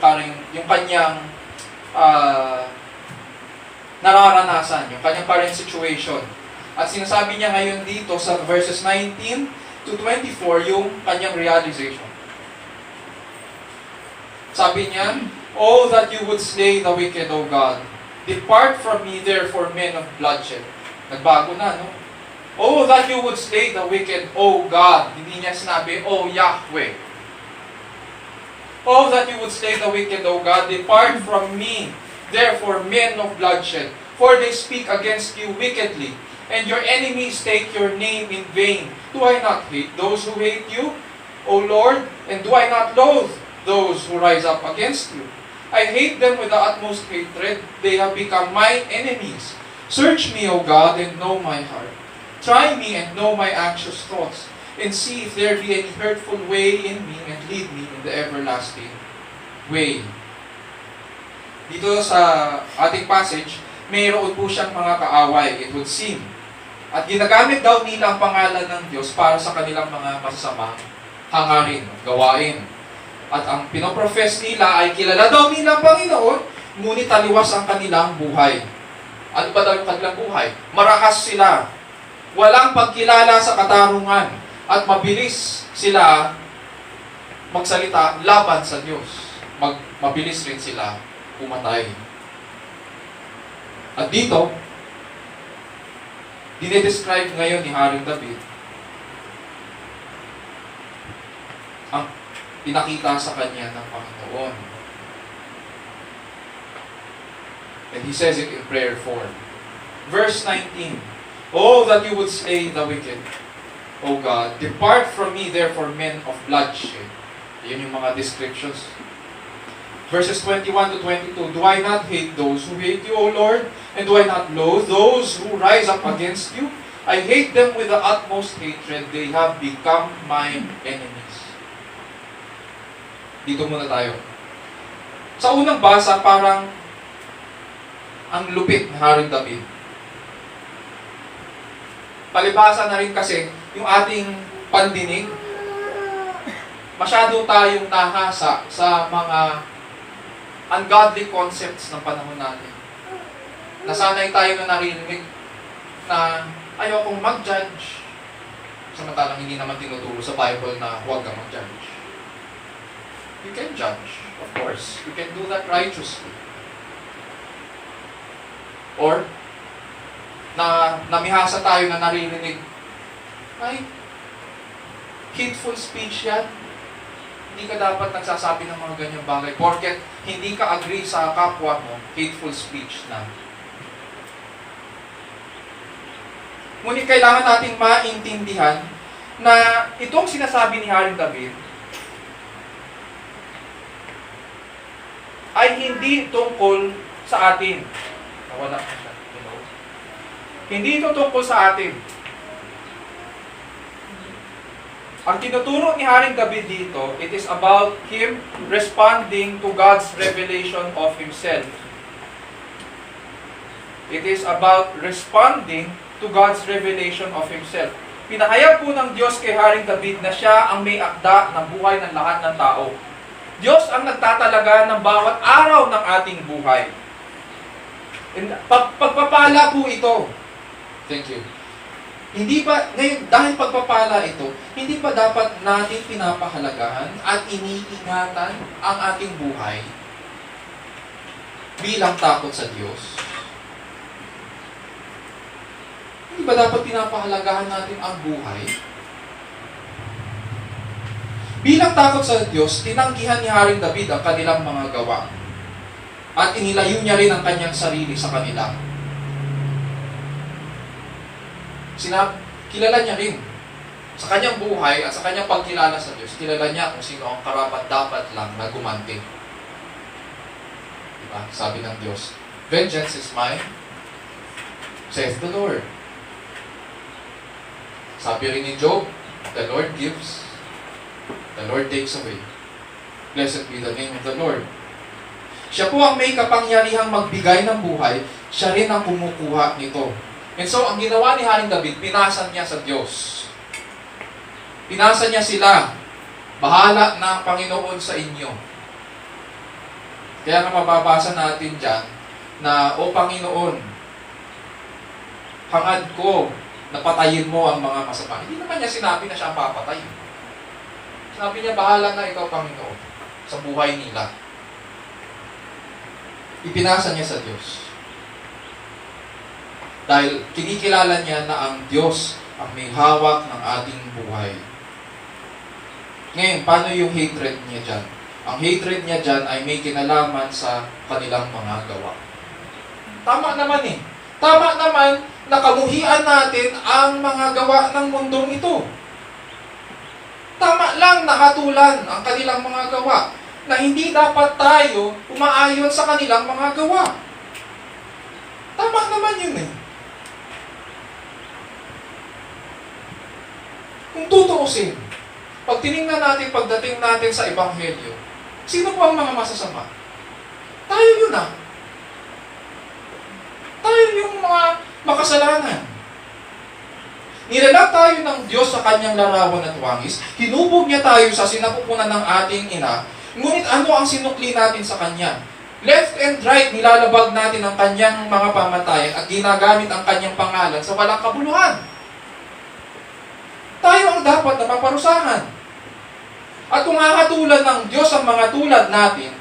kanyang nararanasan, yung kanyang current situation. At sinasabi niya ngayon dito sa verses 19 to 24 yung kanyang realization. Sabi niya, "Oh, that you would slay the wicked, O God. Depart from me, therefore, men of bloodshed." Nagbago na, no? "Oh, that you would slay the wicked, O God." Hindi niya sinabi, "Oh, Yahweh." "Oh, that you would slay the wicked, O God. Depart from me, therefore, men of bloodshed. For they speak against you wickedly, and your enemies take your name in vain. Do I not hate those who hate you, O Lord? And do I not loathe those who rise up against you? I hate them with the utmost hatred. They have become my enemies. Search me, O God, and know my heart. Try me and know my anxious thoughts, and see if there be any hurtful way in me, and lead me in the everlasting way." Dito sa ating passage, mayroon po siyang mga kaaway, it would seem. At ginagamit daw nila ang pangalan ng Diyos para sa kanilang mga masasamang hangarin, gawain. At ang pinoprofess nila ay kilala daw nila ang Panginoon, ngunit taliwas ang kanilang buhay. Ano ba daw yung kanilang buhay? Marakas sila. Walang pagkilala sa katarungan. At mabilis sila magsalita laban sa Diyos. Mabilis rin sila pumatay. At dito, dinedescribe ngayon ni Haring David ang pinakita sa kanya ng Panginoon. And he says it in prayer form. Verse 19, "Oh, that you would slay the wicked, O God. Depart from me, therefore, men of bloodshed." Yun yung mga descriptions. Verses 21 to 22, "Do I not hate those who hate you, O Lord? And do I not loathe those who rise up against you? I hate them with the utmost hatred. They have become my enemies." Dito muna tayo. Sa unang basa, parang ang lupit ni Haring David. Palibasa na rin kasi yung ating pandinig, masyado tayong nahasa sa mga ungodly concepts ng panahon natin. Nasanay tayo na naririnig na ayokong mag-judge. Samantalang hindi naman tinuturo sa Bible na huwag kang mag-judge. You can judge, of course. You can do that righteously. Or, namihasa tayo na naririnig, ay, hateful speech yan. Hindi ka dapat nagsasabi ng mga ganyang bagay. Porket hindi ka agree sa kapwa mo, hateful speech na. Ngunit kailangan nating maintindihan na itong sinasabi ni Haring David ay hindi tungkol sa atin. Nawala na siya. Hindi ito tungkol sa atin. Ang tinuturo ni Haring David dito, it is about him responding to God's revelation of himself. It is about responding to God's revelation of himself. Pinahayag po ng Diyos kay Haring David na siya ang may akda ng buhay ng lahat ng tao. Diyos ang nagtatalaga ng bawat araw ng ating buhay. And pagpapala po ito. Thank you. Hindi ba, ngayon, dahil pagpapala ito, hindi ba dapat natin pinapahalagahan at iniingatan ang ating buhay bilang takot sa Diyos? Hindi ba dapat pinapahalagahan natin ang buhay? Bilang takot sa Diyos, tinanggihan ni Haring David ang kanilang mga gawa at inilayo niya rin ang kanyang sarili sa kanila. Kilala niya rin sa kanyang buhay at sa kanyang pagkilala sa Diyos, kilala niya kung sino ang karapat-dapat lang na gumanti. Diba? Sabi ng Diyos, "Vengeance is mine, saith the Lord." Sabi rin ni Job, "The Lord gives, the Lord takes away. Blessed be the name of the Lord." Siya po ang may kapangyarihang magbigay ng buhay, siya rin ang kumukuha nito. And so, ang ginawa ni Haring David, pinasan niya sa Diyos. Pinasan niya sila. Bahala na ang Panginoon sa inyo. Kaya nga mababasa natin dyan na, "O Panginoon, hangad ko na patayin mo ang mga masama." Hindi naman niya sinabi na siya ang papatay. Sinabi niya, "Bahala na ikaw, Panginoon, sa buhay nila." Ipinasa niya sa Diyos. Dahil kinikilala niya na ang Diyos ang may hawak ng ating buhay. Ngayon, paano yung hatred niya dyan? Ang hatred niya dyan ay may kinalaman sa kanilang mga gawa. Tama naman eh. Tama naman na kamuhian natin ang mga gawa ng mundong ito. Tama lang na hatulan ang kanilang mga gawa, na hindi dapat tayo umaayon sa kanilang mga gawa. Tama naman yun eh. Kung tutuusin, pag tinignan natin pagdating natin sa Ebanghelyo, sino po ang mga masasama? Tayo yun ah. Tayo yung mga makasalanan. Nilalag tayo ng Diyos sa kanyang larawan at wangis, hinubog niya tayo sa sinapupunan ng ating ina, ngunit ano ang sinukli natin sa kanya? Left and right, nilalabag natin ang kanyang mga pamatayan at ginagamit ang kanyang pangalan sa walang kabuluhan. Tayo ang dapat na paparusahan. At kung hahatulan ng Diyos ang mga tulad natin,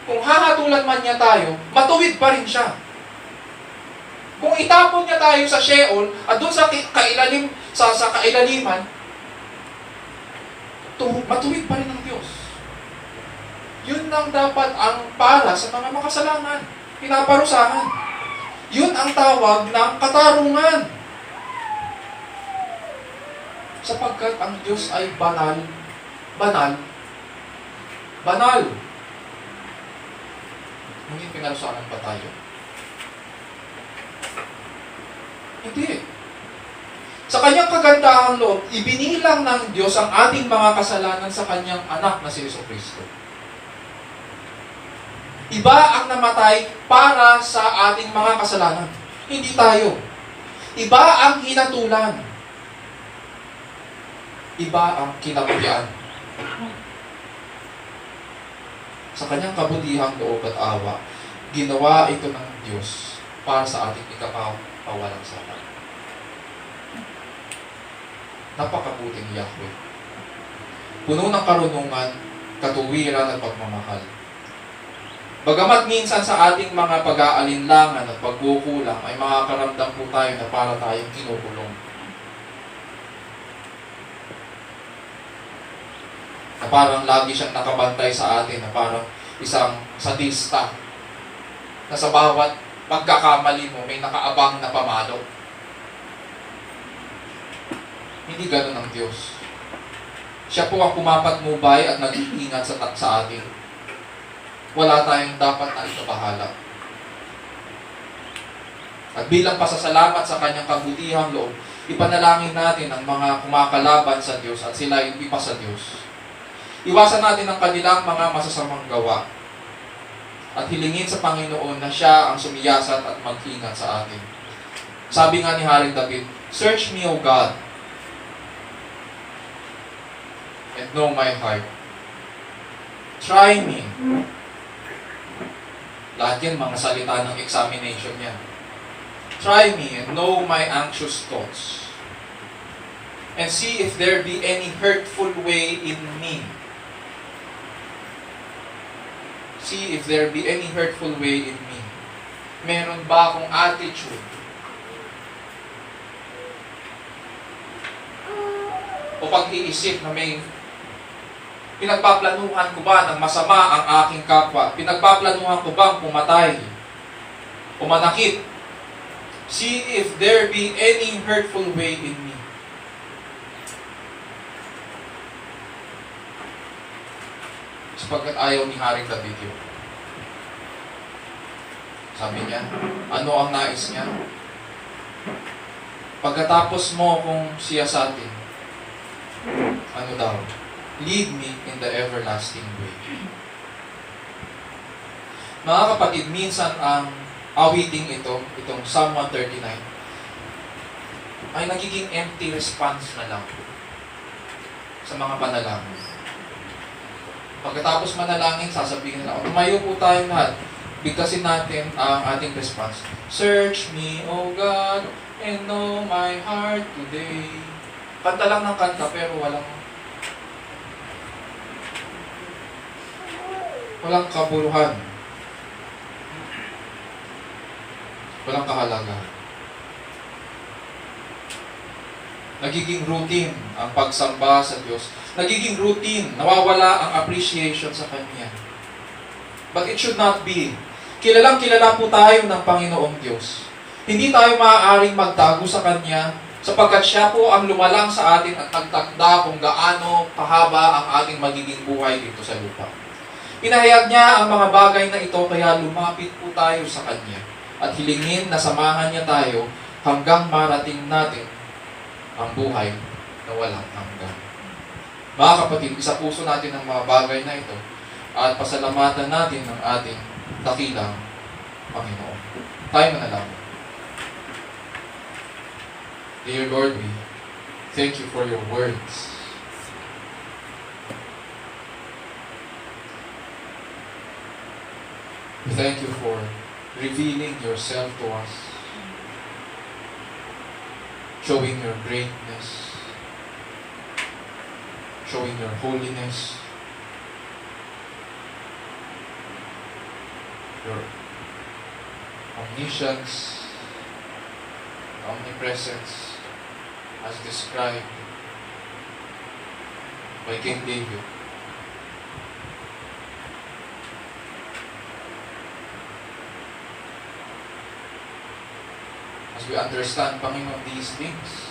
kung hahatulan man niya tayo, matuwid pa rin siya. Kung itapon niya tayo sa Sheol at doon sa kailaliman, matuwid pa rin ng Diyos. Yun ang dapat ang para sa mga makasalanan, pinaparusahan. Yun ang tawag ng katarungan. Sapagkat ang Diyos ay banal, banal, banal. Ngunit pinarusahan pa tayo? Hindi. Sa kanyang kagandahang loob, ibinilang ng Diyos ang ating mga kasalanan sa kanyang anak na si Jesucristo. Iba ang namatay para sa ating mga kasalanan. Hindi tayo. Iba ang hinatulan. Iba ang kinabuhian. Sa kanyang kabutihang loob at awa, ginawa ito ng Diyos para sa ating ikapawalang sala. Napakabuting Yahweh. Puno ng karunungan, katuwiran at pagmamahal. Bagamat minsan sa ating mga pag-aalinlangan at pagkukulang ay makakaramdam po tayo na para tayong kinukulong. Na parang lagi siyang nakabantay sa atin, na parang isang sadista na sa bawat pagkakamali mo may nakaabang na pamalo. Hindi ganun ang Diyos. Siya po ang pumapatnubay at nag-iingat sa atin. Wala tayong dapat na itabahala. At bilang pasasalamat sa kanyang kabutihang loob, ipanalangin natin ang mga kumakalaban sa Diyos at sila yung ipa sa Diyos. Iwasan natin ang kanilang mga masasamang gawa at hilingin sa Panginoon na siya ang sumiyasat at mag-ingat sa atin. Sabi nga ni Haring David, "Search me, O God, and know my heart. Try me." Lahat yan, mga salita ng examination yan. Try me and know my anxious thoughts, and see if there be any hurtful way in me. See if there be any hurtful way in me. Meron ba akong attitude o pag-iisip na may pinagpaplanuhan ko ba ng masama ang aking kapwa? Pinagpaplanuhan ko bang pumatay o manakit? See if there be any hurtful way in me. Sapagkat ayaw ni Haring David yun. Sabi niya, ano ang nais niya? Pagkatapos mo kung siyasatin, ano daw? Lead me in the everlasting way. Mga kapatid, minsan ang awiting itong Psalm 139, ay nagiging empty response na lang sa mga panalangin. Pagkatapos manalangin, sasabihin nila, tumayo po tayo lahat. Bigkasin natin ang ating response. Search me, O God, and know my heart today. Kanta lang ng kanta, pero walang kabuluhan. Walang kahalaga. Nagiging routine ang pagsamba sa Diyos. Nagiging routine, nawawala ang appreciation sa Kanya. But it should not be. Kilalang kilala po tayo ng Panginoong Diyos. Hindi tayo maaaring magtago sa Kanya sapagkat Siya po ang lumalang sa atin at nagtakda kung gaano kahaba ang ating magiging buhay dito sa lupa. Pinahayag niya ang mga bagay na ito kaya lumapit po tayo sa Kanya at hilingin na samahan niya tayo hanggang marating natin ang buhay na walang hanggan. Mga kapatid, isa puso natin ang mga bagay na ito at pasalamatan natin ang ating dakilang Panginoon. Tayo manalangin. Dear Lord, we thank you for your words. We thank you for revealing yourself to us, showing your greatness, showing your holiness, your omniscience, omnipresence, as described by King David. As we understand, Panginoon, these things,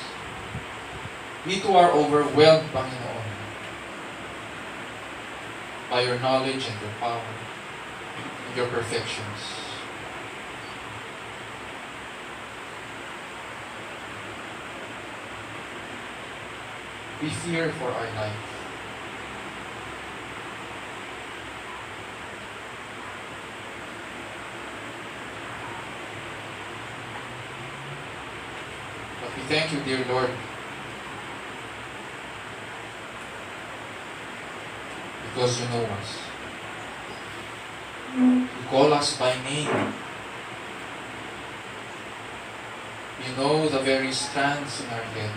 we too are overwhelmed, Panginoon, by your knowledge and your power and your perfections. We fear for our life. But we thank you, dear Lord, because you know us. You call us by name. You know the very strands in our head.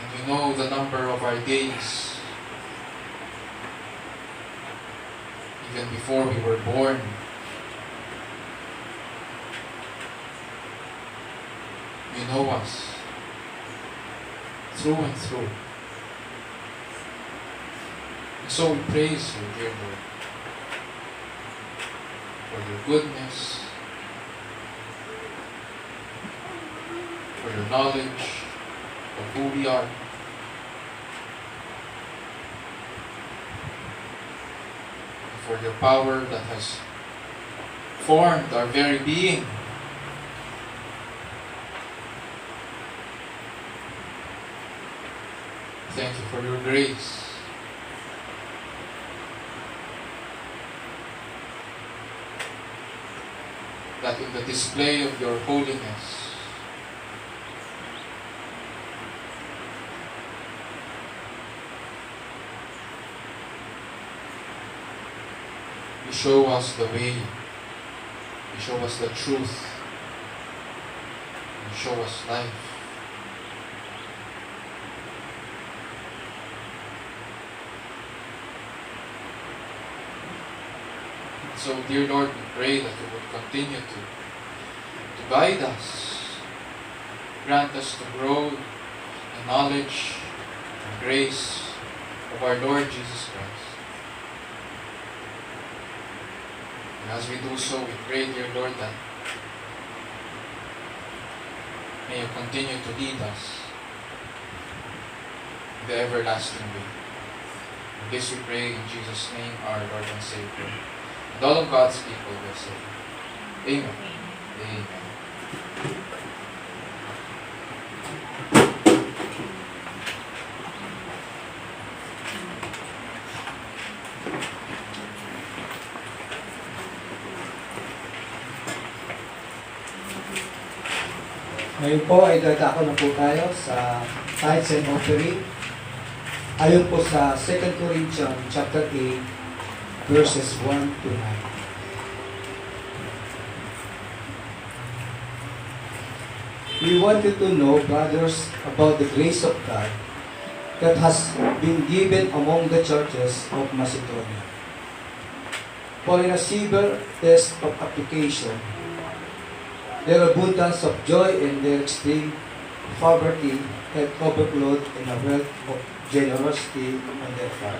And you know the number of our days. Even before we were born. You know us through and through. And so we praise you, dear Lord, for your goodness, for your knowledge of who we are. And for your power that has formed our very being. Thank you for your grace. That in the display of your holiness, you show us the way You show us the truth. You show us life. So, dear Lord, we pray that you would continue to guide us. Grant us to grow in knowledge and grace of our Lord Jesus Christ. And as we do so, we pray, dear Lord, that may you continue to lead us in the everlasting way. And this we pray in Jesus' name, our Lord and Savior. And all of God's people will say, Amen. Amen. Ngayon po ay dadako na po tayo sa tithes and offering. Ayon po sa 2 Corinthians chapter 8 verses 1 to 9. We want you to know, brothers, about the grace of God that has been given among the churches of Macedonia. For in a severe test of application, their abundance of joy and their extreme poverty had overflowed in a wealth of generosity on their part.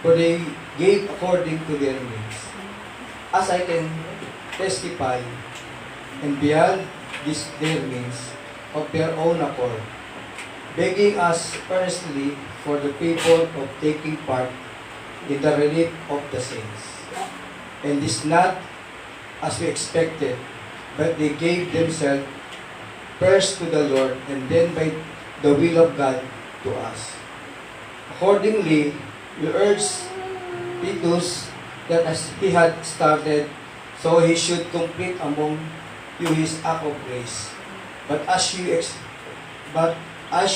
For they gave according to their means. As I can testify, and beyond this their means, of their own accord, begging us earnestly for the people of taking part in the relief of the saints. And this not as we expected, but they gave themselves first to the Lord and then by the will of God to us. Accordingly, we urge Titus that as he had started, so he should complete among you his act of grace. But as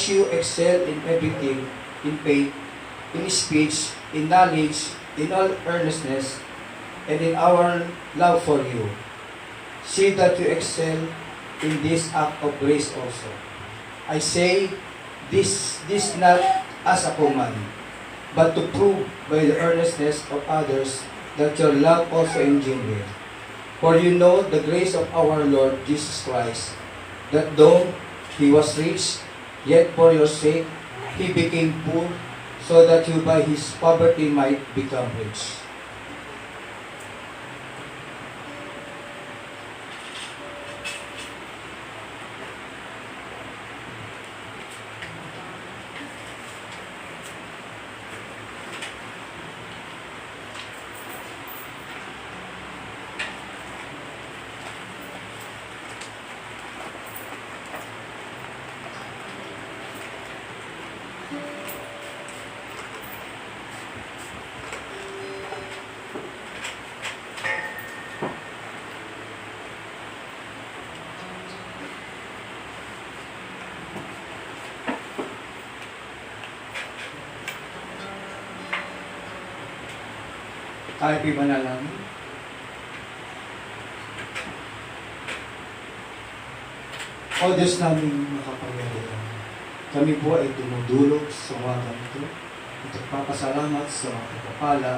you excel in everything, in faith, in speech, in knowledge, in all earnestness, and in our love for you, see that you excel in this act of grace also. I say this not as a command, but to prove by the earnestness of others that your love also is genuine. For you know the grace of our Lord Jesus Christ, that though he was rich, yet for your sake he became poor, so that you by his poverty might become rich. Tayo po'y manalangin. O Diyos namin makapangyarihan, kami po ay dumudulog sa umagang ito at nagpapasalamat sa mga kapapala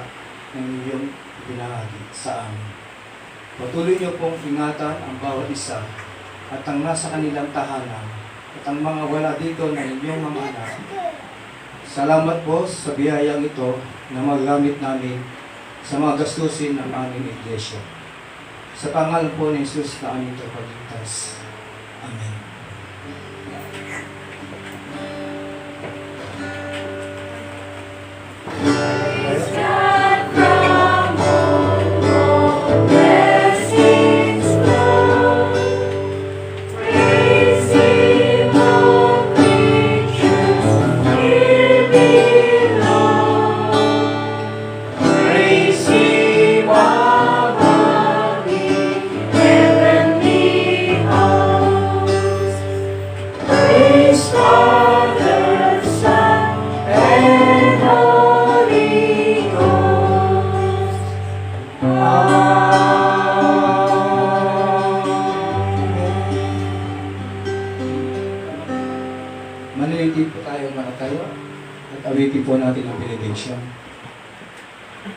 ng iyong ibinahagi sa amin. Patuloy niyo pong ingatan ang bawat isa at ang nasa kanilang tahanan at ang mga wala dito na inyong mga anak. Salamat po sa biyayang ito na magamit namin sa mga gastusin ng aming iglesia. Sa pangalan po ni Jesus na aming tagapagligtas. Amen. Mga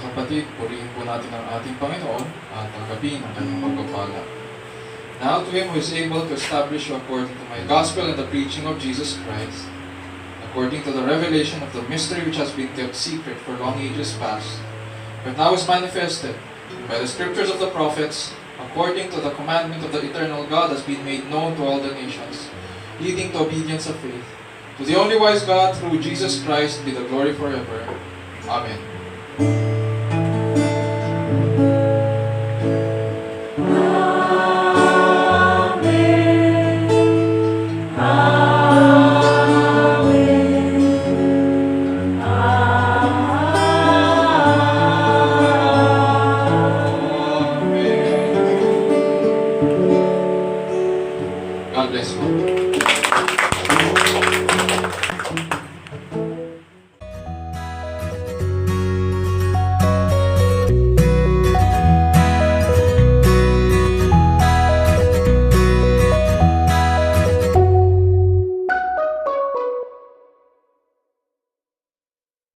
kapatid, purihin po natin ang ating Panginoon at tanggapin ang kanyang pagpapala. Now to Him who is able to establish you according to my gospel and the preaching of Jesus Christ, according to the revelation of the mystery which has been kept secret for long ages past, but now is manifested by the scriptures of the prophets, according to the commandment of the eternal God, has been made known to all the nations, leading to obedience of faith. To the only wise God, through Jesus Christ, be the glory forever. Amen. God bless you.